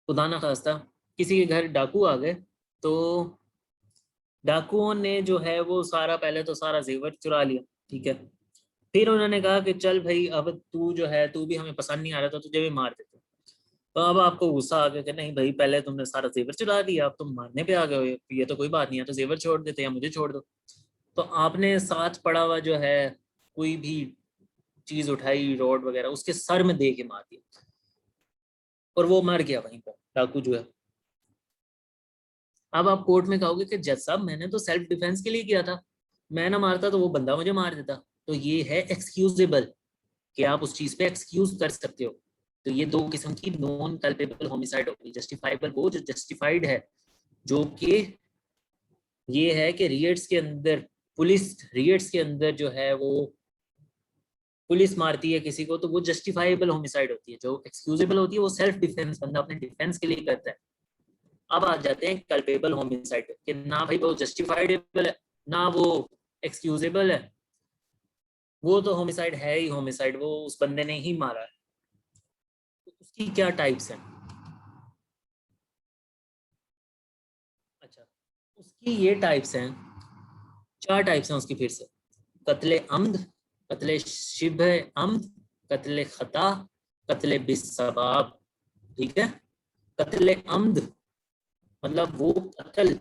खुदा ना खास्ता किसी के घर डाकू आ गए, तो डाकुओं ने जो है वो सारा, पहले तो सारा जेवर चुरा लिया, ठीक है, फिर उन्होंने कहा कि चल भाई अब तू जो है तू भी हमें पसंद नहीं आ रहा, तो तुझे भी मार देते। तो अब आपको गुस्सा आ गया कि नहीं भाई पहले तुमने सारा जेवर चुरा लिया, अब तुम मारने पे आ गए हो, ये तो कोई बात नहीं है, तो जेवर छोड़ देते या मुझे छोड़ दो। तो आपने साथ पड़ा हुआ जो है कोई भी चीज उठाई, रोड वगैरह, उसके सर में दे के मार दिया, और वो मर गया वहीं पर डाकू जो है। अब आप कोर्ट में कहोगे कि जज साहब मैंने तो सेल्फ डिफेंस के लिए किया था, मैं ना मारता तो वो बंदा मुझे मार देता। तो ये है एक्सक्यूजेबल, कि आप उस चीज पे एक्सक्यूज कर सकते हो। तो ये 2 किस्म की नॉन कल्पेबल होमिसाइड होगी। जस्टिफाइबल वो जो जस्टिफाइड है, जो कि ये है कि रिएट्स के अंदर, पुलिस रिएट्स के अंदर जो है वो पुलिस मारती है किसी को, तो वो जस्टिफाइबल होमिसाइड होती है। जो एक्सक्यूजेबल होती है वो सेल्फ डिफेंस, बंदा अपने डिफेंस के लिए करता है। अब आ जाते हैं कल्पेबल होमिसाइड, कि ना भाई वो जस्टिफाइडेबल है, ना वो एक्सक्यूजेबल है, वो तो होमिसाइड है ही होमिसाइड, वो उस बंदे ने ही मारा है। तो उसकी क्या टाइप्स हैं? अच्छा, उसकी ये टाइप्स हैं, 4 टाइप्स हैं उसकी फिर से। कत्ले अम्द, कत्ले शिब्ह अम्द, कत्ले खता, कत्ले बिस्सबाब, ठीक है। कत्ले अम्द मतलब वो कत्ल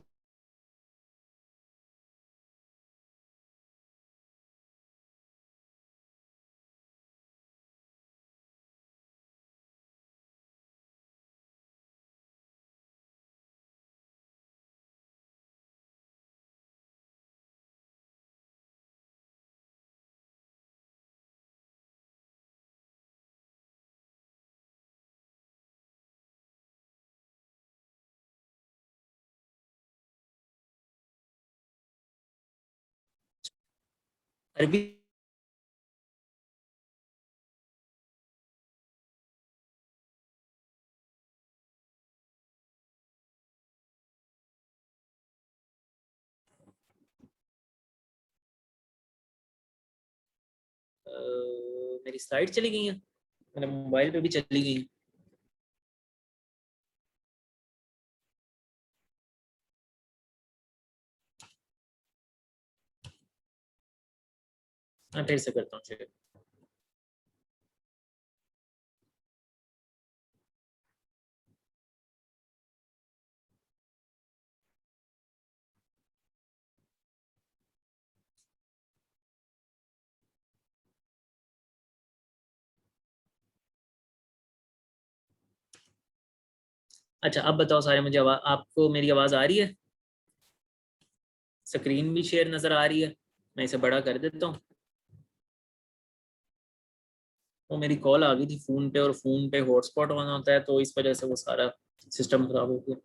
अरबी मेरी स्लाइड चली गई है, मेरे मोबाइल पे भी चली गई है। मैं फिर से करता हूँ शेयर। अच्छा अब बताओ सारे, मुझे आवाज, आपको मेरी आवाज आ रही है? स्क्रीन भी शेयर नजर आ रही है? मैं इसे बड़ा कर देता हूँ। वो मेरी कॉल आ गई थी फोन पे, और फोन पे हॉटस्पॉट ऑन होता है, तो इस वजह से वो सारा सिस्टम खराब हो गया।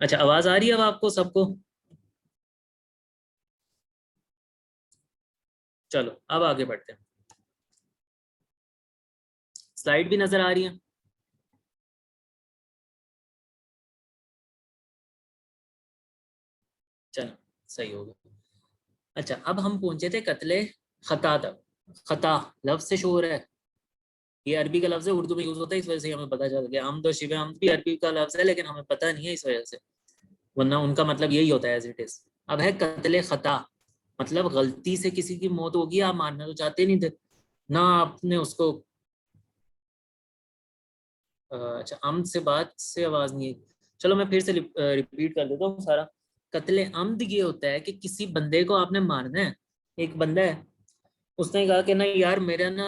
अच्छा आवाज आ रही है अब आपको सबको? चलो अब आगे बढ़ते हैं। स्लाइड भी नजर आ रही है? चलो सही हो गया। अच्छा अब हम पहुंचे थे कत्ले खता तक। खता लफ्ज से शोर है, ये अरबी का लफ्ज है, उर्दू में यूज होता है, इस वजह से हमें पता चल गया। आमद और शिबे आमद भी अरबी का लफ्ज है, लेकिन हमें पता नहीं है इस वजह से, वरना उनका मतलब यही होता है एज इट इज। अब है कत्ले खता, मतलब गलती से किसी की मौत होगी, आप मारना तो चाहते नहीं थे ना, आपने उसको अच्छा आमद से बात से आवाज नहीं है। चलो मैं फिर से रिपीट कर देता हूँ सारा। कत्ले आमद ये होता है कि किसी बंदे को आपने मारना है। एक बंदा है, उसने कहा कि ना यार मेरा ना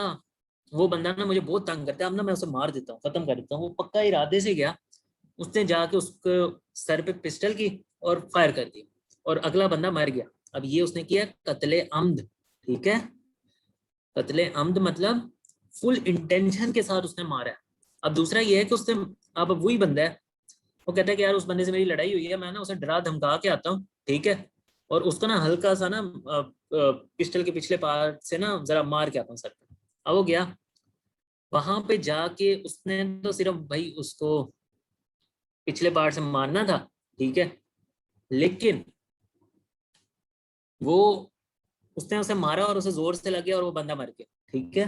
वो बंदा ना मुझे बहुत तंग करता है, अब ना मैं उसे मार देता हूँ, खत्म कर देता हूँ। वो पक्का इरादे से गया, उसने जाके उसको सर पे पिस्टल की और फायर कर दी, और अगला बंदा मर गया। अब ये उसने किया कत्ले अम्द, ठीक है। कत्ले अम्द मतलब फुल इंटेंशन के साथ उसने मारा है। अब दूसरा ये है कि उसने, अब वही बंदा है, वो कहता है कि यार उस बंदे से मेरी लड़ाई हुई है, मैं ना उसे डरा धमका के आता हूँ, ठीक है, और उसको ना हल्का सा ना पिस्टल के पिछले पार्ट से ना जरा मार के आता हूँ सर पे। अब वो गया वहां पे जाके, उसने तो सिर्फ भाई उसको पिछले पार्ट से मारना था, ठीक है, लेकिन वो उसने उसे मारा और उसे जोर से लग गया और वो बंदा मर गया, ठीक है।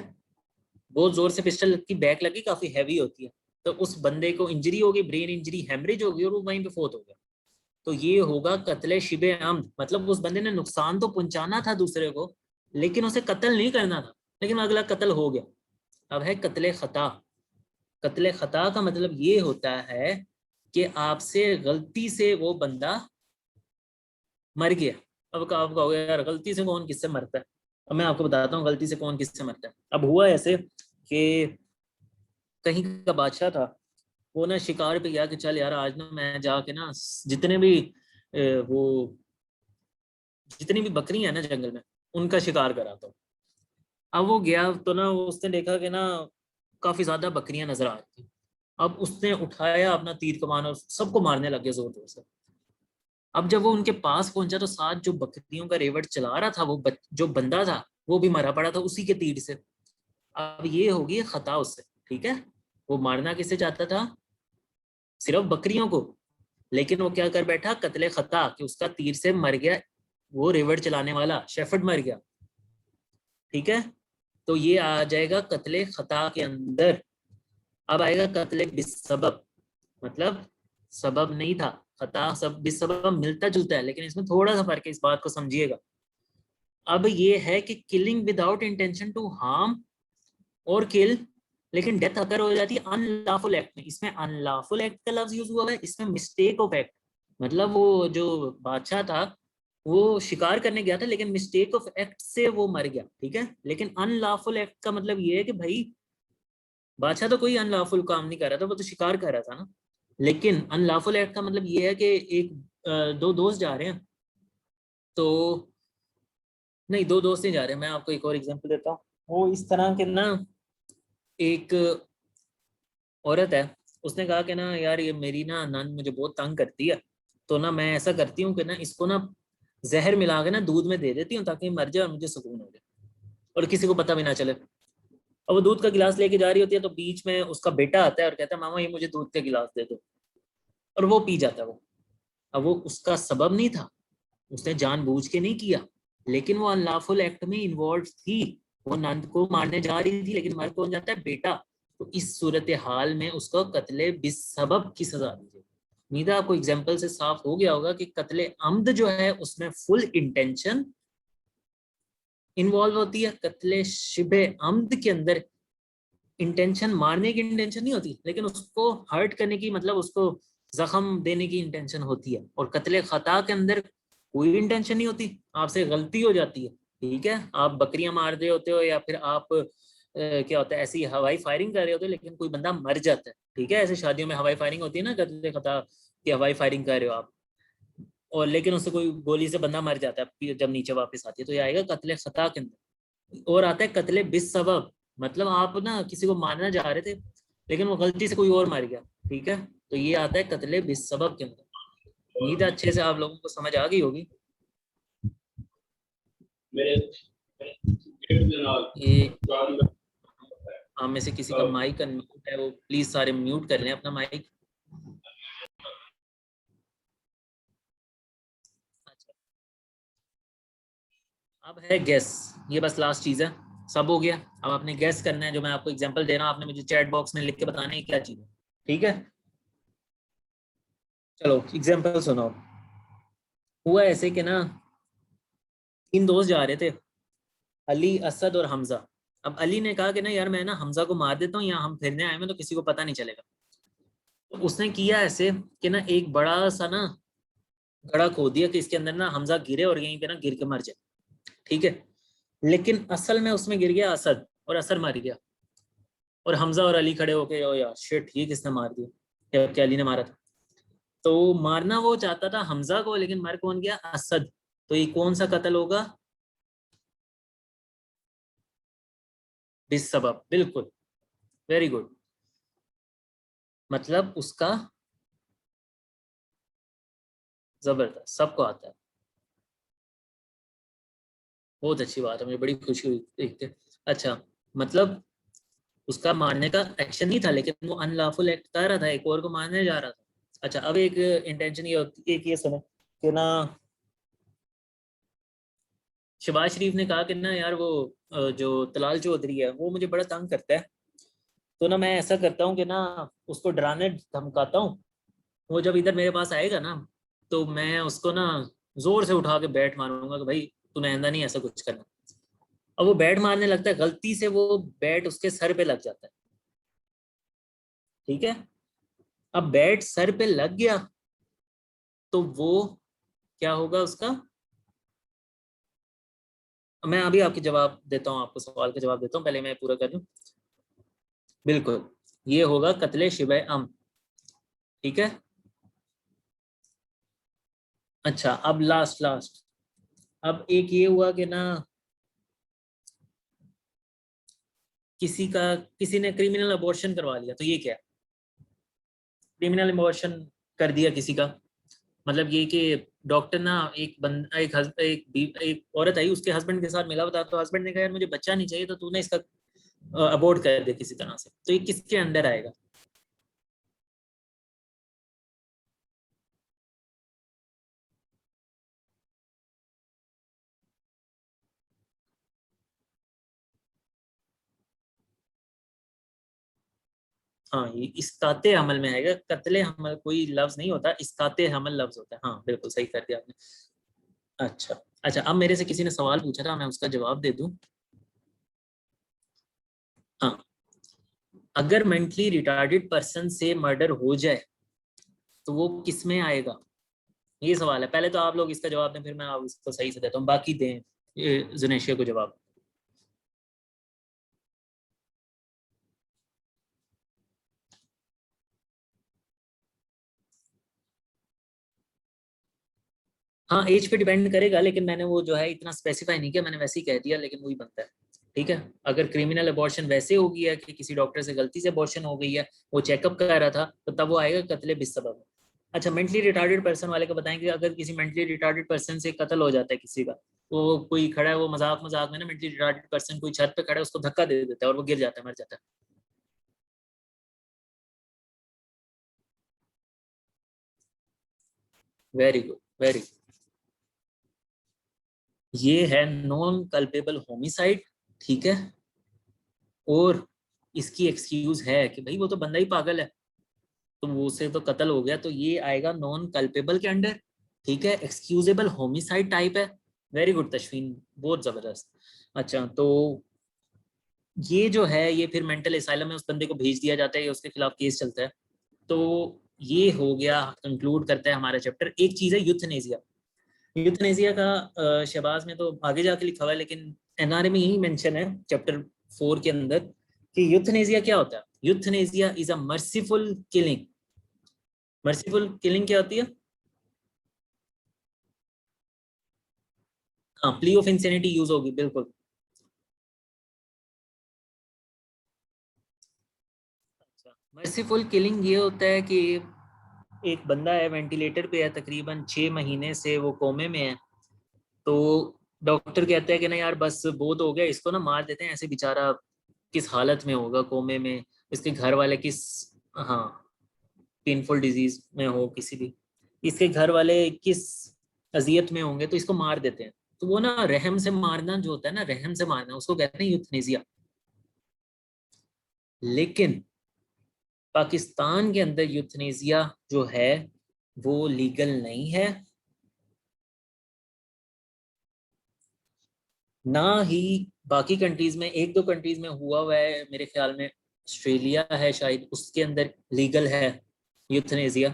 बहुत जोर से पिस्टल की बैक लगी, काफी हैवी होती है, तो उस बंदे को इंजरी होगी, ब्रेन इंजरी, हेमरेज होगी, और वो वहीं पे फोत हो गया। तो ये होगा कत्ले शिबे आमद, मतलब उस बंदे ने नुकसान तो पहुंचाना था दूसरे को, लेकिन उसे कत्ल नहीं करना था, लेकिन अगला कत्ल हो गया। अब है कत्ले खता। कत्ले खता का मतलब ये होता है कि आपसे गलती से वो बंदा मर गया। अब आप कहोगे यार गलती से कौन किससे मरता है, अब मैं आपको बताता हूँ गलती से कौन किससे मरता है। अब हुआ ऐसे कि कहीं का बादशाह था, वो ना शिकार पे गया कि चल यार आज ना मैं जाके ना जितने भी वो जितनी भी बकरी है ना जंगल में, उनका शिकार कराता हूँ। अब वो गया तो ना उसने देखा कि ना काफी ज्यादा बकरियां नजर आ रही थी। अब उसने उठाया अपना तीर कमान और सबको मारने लग गया जोर जोर से। अब जब वो उनके पास पहुंचा तो साथ जो बकरियों का रेवट चला रहा था, वो जो बंदा था वो भी मरा पड़ा था उसी के तीर से। अब ये होगी खता उससे, ठीक है। वो मारना किसे चाहता था? सिर्फ बकरियों को, लेकिन वो क्या कर बैठा, कत्ले खता, कि उसका तीर से मर गया वो रेवट चलाने वाला शेफर्ड मर गया, ठीक है। तो ये आ जाएगा कत्ले खता के अंदर। अब आएगा कत्ले बिसबब, मतलब सबब नहीं था, खता सब बिसबब मिलता जुलता है, लेकिन इसमें थोड़ा सा फर्क है, इस बात को समझिएगा। अब ये है कि killing without intention to harm और किल, लेकिन डेथ अगर हो जाती है अनलॉफुल एक्ट में। इसमें अनलॉफुल एक्ट का लफ्ज यूज हुआ है, इसमें मिस्टेक ऑफ एक्ट, मतलब वो जो बादशाह था वो शिकार करने गया था, लेकिन मिस्टेक ऑफ एक्ट से वो मर गया, ठीक है। लेकिन अनलॉफुल एक्ट का मतलब ये है कि भाई बादशाह तो कोई अनलॉफुल काम नहीं कर रहा था, वो तो शिकार कर रहा था ना। लेकिन अनलॉफुल एक्ट का मतलब ये है कि एक दो दोस्त जा रहे हैं, तो नहीं, दो दोस्त नहीं जा रहे हैं, मैं आपको एक और एग्जांपल देता हूँ। वो इस तरह के ना, एक औरत है, उसने कहा कि ना यार ये मेरी ना नंद मुझे बहुत तंग करती है, तो ना मैं ऐसा करती हूँ कि ना इसको ना जहर मिला के ना दूध में दे देती हूँ ताकि मर जाए और मुझे सुकून हो जाए और किसी को पता भी ना चले। और वो दूध का गिलास लेके जा रही होती है तो बीच में उसका बेटा आता है और कहता है मामा ये मुझे दूध का गिलास दे दो, और वो पी जाता है वो। अब वो उसका सबब नहीं था, उसने जानबूझ के नहीं किया, लेकिन वो अनलॉफुल एक्ट में इन्वॉल्व थी। वो नंद को मारने जा रही थी लेकिन मर कौन जाता है, बेटा। तो इस सूरत हाल में उसको कत्ले बिसबब की सजा दी जाए। उम्मीद है आपको एग्जाम्पल से साफ हो गया होगा कि कत्ले अम्द जो है उसमें फुल इंटेंशन इन्वॉल्व होती है। कत्ले शिबे अम्द के अंदर इंटेंशन मारने की इंटेंशन नहीं होती, लेकिन उसको हर्ट करने की, मतलब उसको जख्म देने की इंटेंशन होती है। और कत्ले खता के अंदर कोई इंटेंशन नहीं होती, आपसे गलती हो जाती है। ठीक है, आप बकरियां मार रहे होते हो या फिर आप क्या होता है ऐसी हवाई फायरिंग कर रहे होते हो लेकिन कोई बंदा मर जाता है। ठीक है, ऐसे शादियों में हवाई फायरिंग होती है ना, कत्ले खता की हवाई फायरिंग कर रहे हो आप, और लेकिन उससे कोई गोली से बंदा मर जाता है जब नीचे वापस आती है, तो ये आएगा कत्ले खता के अंदर। और आता है कत्ले बिस सबब, मतलब आप ना किसी को मारना जा रहे थे लेकिन वो गलती से कोई और मार गया। ठीक है, तो ये आता है कत्ले बिस सबब के अंदर। उम्मीद है अच्छे से आप लोगों को समझ आ गई होगी। ये आप में से किसी का माइक अनम्यूट है, वो प्लीज सारे म्यूट कर लें अपना माइक। अच्छा, अब है गैस। ये बस लास्ट चीज है, सब हो गया। अब आपने गैस करना है, जो मैं आपको एग्जांपल दे रहा हूँ आपने मुझे चैट बॉक्स में लिख के बताना है क्या चीज है। ठीक है, चलो एग्जांपल सुनो। हुआ ऐसे कि ना, तीन दोस्त जा रहे थे, अली, असद और हमजा। अब अली ने कहा कि ना यार मैं ना हमजा को मार देता हूँ, यहाँ हम फिरने आए हैं तो किसी को पता नहीं चलेगा। तो उसने किया ऐसे कि ना एक बड़ा सा ना गड्ढा खोद दिया कि इसके अंदर ना हमजा गिरे और यहीं पे ना गिर के मर जाए। ठीक है, लेकिन असल में उसमें गिर गया असद और असद मर गया। और हमजा और अली खड़े होके, ओ यार शिट, ये किसने मार दिया, क्या अली ने मारा था। तो मारना वो चाहता था हमजा को, लेकिन मर कौन गया, असद। तो ये कौन सा कत्ल होगा, बिसबब, बिल्कुल, वेरी गुड। मतलब उसका, जबरदस्त, सबको आता है, बहुत अच्छी बात है, मुझे बड़ी खुशी हुई देख के। अच्छा, मतलब उसका मारने का एक्शन नहीं था लेकिन वो अनलॉफुल एक्ट कर रहा था, एक और को मारने जा रहा था। अच्छा, अब एक इंटेंशन ये होती, एक ये सुनो कि ना शहबाज शरीफ ने कहा कि ना यार वो जो तलाल चौधरी है वो मुझे बड़ा तंग करता है, तो ना मैं ऐसा करता हूँ कि ना उसको डराने धमकाता हूँ। वो जब इधर मेरे पास आएगा ना तो मैं उसको ना जोर से उठा के बैट मारूंगा कि भाई तूने आइंदा नहीं ऐसा कुछ करना। अब वो बैट मारने लगता है, गलती से वो बैट उसके सर पे लग जाता है। ठीक है, अब बैट सर पे लग गया तो वो क्या होगा उसका। मैं अभी आपके जवाब देता हूँ, आपको सवाल का जवाब देता हूँ, पहले मैं पूरा कर दूं। बिल्कुल, ये होगा कत्ले शिबे अम। ठीक है, अच्छा अब लास्ट लास्ट, अब एक ये हुआ कि ना किसी ने क्रिमिनल अबॉर्शन करवा लिया, तो ये क्या है, क्रिमिनल अबॉर्शन कर दिया किसी का। मतलब ये कि डॉक्टर ना एक औरत आई, उसके हस्बैंड के साथ मिला हुआ था, तो हस्बैंड ने कहा यार मुझे बच्चा नहीं चाहिए तो तूने इसका अबॉर्ट कर दे किसी तरह से, तो ये किसके अंडर आएगा। हाँ, ये इस्काते हमल में आएगा, कत्ले हमल कोई लफ्ज नहीं होता, इस्काते हमल लफ्ज होता है। हाँ बिल्कुल सही कर दिया आपने। अच्छा, अच्छा अब मेरे से किसी ने सवाल पूछा था, मैं उसका जवाब दे दूं। हाँ, अगर मेंटली रिटार्डेड पर्सन से मर्डर हो जाए तो वो किस में आएगा, ये सवाल है। पहले तो आप लोग इसका जवाब दें, फिर मैं आप इसको सही से देता हूँ, बाकी दें जुनेशिया को जवाब। हाँ, एज पे डिपेंड करेगा, लेकिन मैंने वो जो है इतना स्पेसिफाई नहीं किया, मैंने वैसे ही कह दिया, लेकिन वही बनता है। ठीक है, अगर क्रिमिनल अबॉर्शन वैसे हो गया कि किसी डॉक्टर से गलती से अबॉर्शन हो गई है, वो चेकअप कर रहा था, तो तब वो आएगा कत्ले बिस्सबब। अच्छा, मेंटली रिटार्डेड पर्सन वाले का बताएं कि अगर किसी मेंटली रिटार्डेड पर्सन से कत्ल हो जाता है किसी का, तो कोई खड़ा है, वो मजाक मजाक में ना मेंटली रिटार्डेड पर्सन कोई छत पे खड़ा है, उसको धक्का दे देता है और वो गिर जाता है, मर जाता है। Very good, very. ये है नॉन कल्पेबल होमिसाइड, ठीक है। और इसकी एक्सक्यूज है कि भाई वो तो बंदा ही पागल है, तो वो उसे तो कत्ल हो गया, तो ये आएगा नॉन कल्पेबल के अंडर, ठीक है। एक्सक्यूजेबल होमिसाइड टाइप है। वेरी गुड तशवीन, बहुत जबरदस्त। अच्छा, तो ये जो है ये फिर मेंटल एसाइलम में उस बंदे को भेज दिया जाता है, या उसके खिलाफ केस चलता है। तो ये हो गया, कंक्लूड करता है हमारा चैप्टर। एक चीज है यूथनेजिया। यूथनेजिया का शहबाज में तो आगे जाके लिखा हुआ है, लेकिन एनआरए में यही मेंशन है चैप्टर 4 के अंदर कि यूथनेजिया क्या होता है। Euthanasia is a merciful killing. Merciful killing क्या होती है? हाँ, प्ली ऑफ इंसेनिटी यूज होगी, बिल्कुल। मर्सीफुल किलिंग ये होता है कि एक बंदा है, वेंटिलेटर पे है, तकरीबन 6 महीने से वो कोमे में है। तो डॉक्टर कहता है कि ना यार बस बहुत हो गया, इसको ना मार देते हैं, ऐसे बेचारा किस हालत में होगा कोमे में, इसके घर वाले किस, हाँ, पेनफुल डिजीज में हो किसी भी, इसके घर वाले किस अजियत में होंगे, तो इसको मार देते हैं। तो वो ना रहम से मारना जो होता है ना, रहम से मारना, उसको कहते हैं यूथनेसिया। लेकिन पाकिस्तान के अंदर यूथनेसिया जो है वो लीगल नहीं है, ना ही बाकी कंट्रीज में। एक दो कंट्रीज में हुआ है, मेरे ख्याल में ऑस्ट्रेलिया है शायद, उसके अंदर लीगल है यूथनेसिया।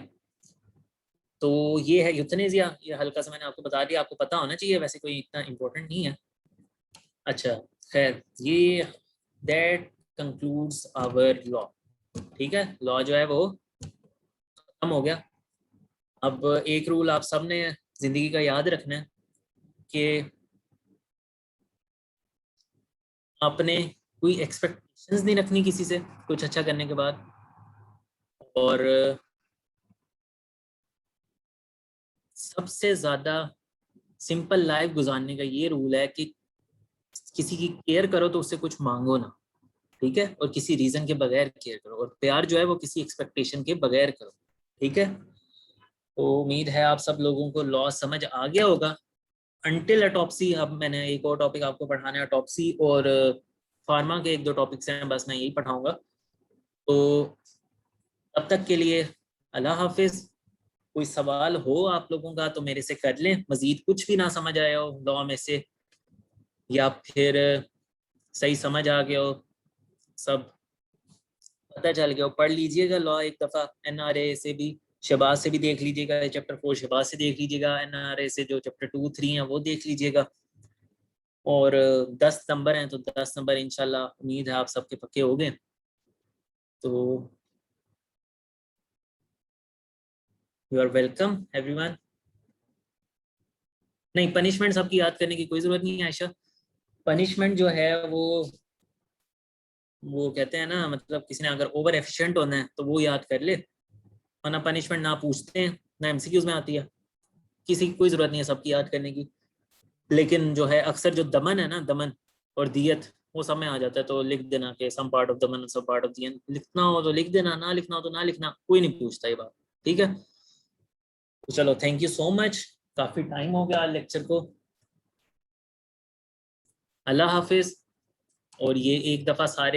तो ये है यूथनेसिया, ये हल्का सा मैंने आपको बता दिया, आपको पता होना चाहिए, वैसे कोई इतना इम्पोर्टेंट नहीं है। अच्छा, खैर, ये दैट कंक्लूड्स आवर लॉ, ठीक है। लॉ जो है वो खत्म हो गया। अब एक रूल आप सबने जिंदगी का याद रखना है कि आपने कोई एक्सपेक्टेशंस नहीं रखनी किसी से कुछ अच्छा करने के बाद। और सबसे ज्यादा सिंपल लाइफ गुजारने का ये रूल है कि किसी की केयर करो तो उससे कुछ मांगो ना, ठीक है। और किसी रीजन के बगैर केयर करो, और प्यार जो है वो किसी एक्सपेक्टेशन के बगैर करो, ठीक है। तो उम्मीद है आप सब लोगों को लॉ समझ आ गया होगा। अनटिल अटॉप्सी, अब मैंने एक और टॉपिक आपको पढ़ाना है, अटॉप्सी और फार्मा के एक दो टॉपिक्स हैं, बस मैं यही पढ़ाऊंगा। तो तब तक के लिए अल्लाह हाफिज। कोई सवाल हो आप लोगों का तो मेरे से कर लें, मजीद कुछ भी ना समझ आया हो लॉ में से, या फिर सही समझ आ गया हो, सब पता चल गया हो, पढ़ लीजिएगा लॉ एक दफ़ा। एनआरए से भी, शहबाज से भी देख लीजिएगा, चैप्टर 4 शहबाज से देख लीजिएगा, एनआरए से जो चैप्टर 2 3 है वो देख लीजिएगा। और 10 नंबर हैं, तो 10 नंबर इंशाल्लाह उम्मीद है आप सबके पक्के हो गए। तो यू आर वेलकम एवरीवन। नहीं, पनिशमेंट सबकी याद करने की कोई जरूरत नहीं है आयशा। पनिशमेंट जो है वो कहते हैं ना, मतलब किसी ने अगर ओवर एफिशिएंट होना है तो वो याद कर ले, वरना पनिशमेंट ना पूछते हैं ना एमसीक्यूज में आती है। किसी की कोई जरूरत नहीं है सबकी याद करने की। लेकिन जो है अक्सर जो दमन है ना, दमन और दियत, वो सब में आ जाता है। तो लिख देना कि some part of Daman some part of दियत, लिखना हो तो लिख देना, ना लिखना हो तो ना लिखना, कोई नहीं पूछता ये बात, ठीक है। तो चलो, थैंक यू सो मच। काफी टाइम हो गया लेक्चर को। अल्लाह हाफिज। और ये एक दफा सारे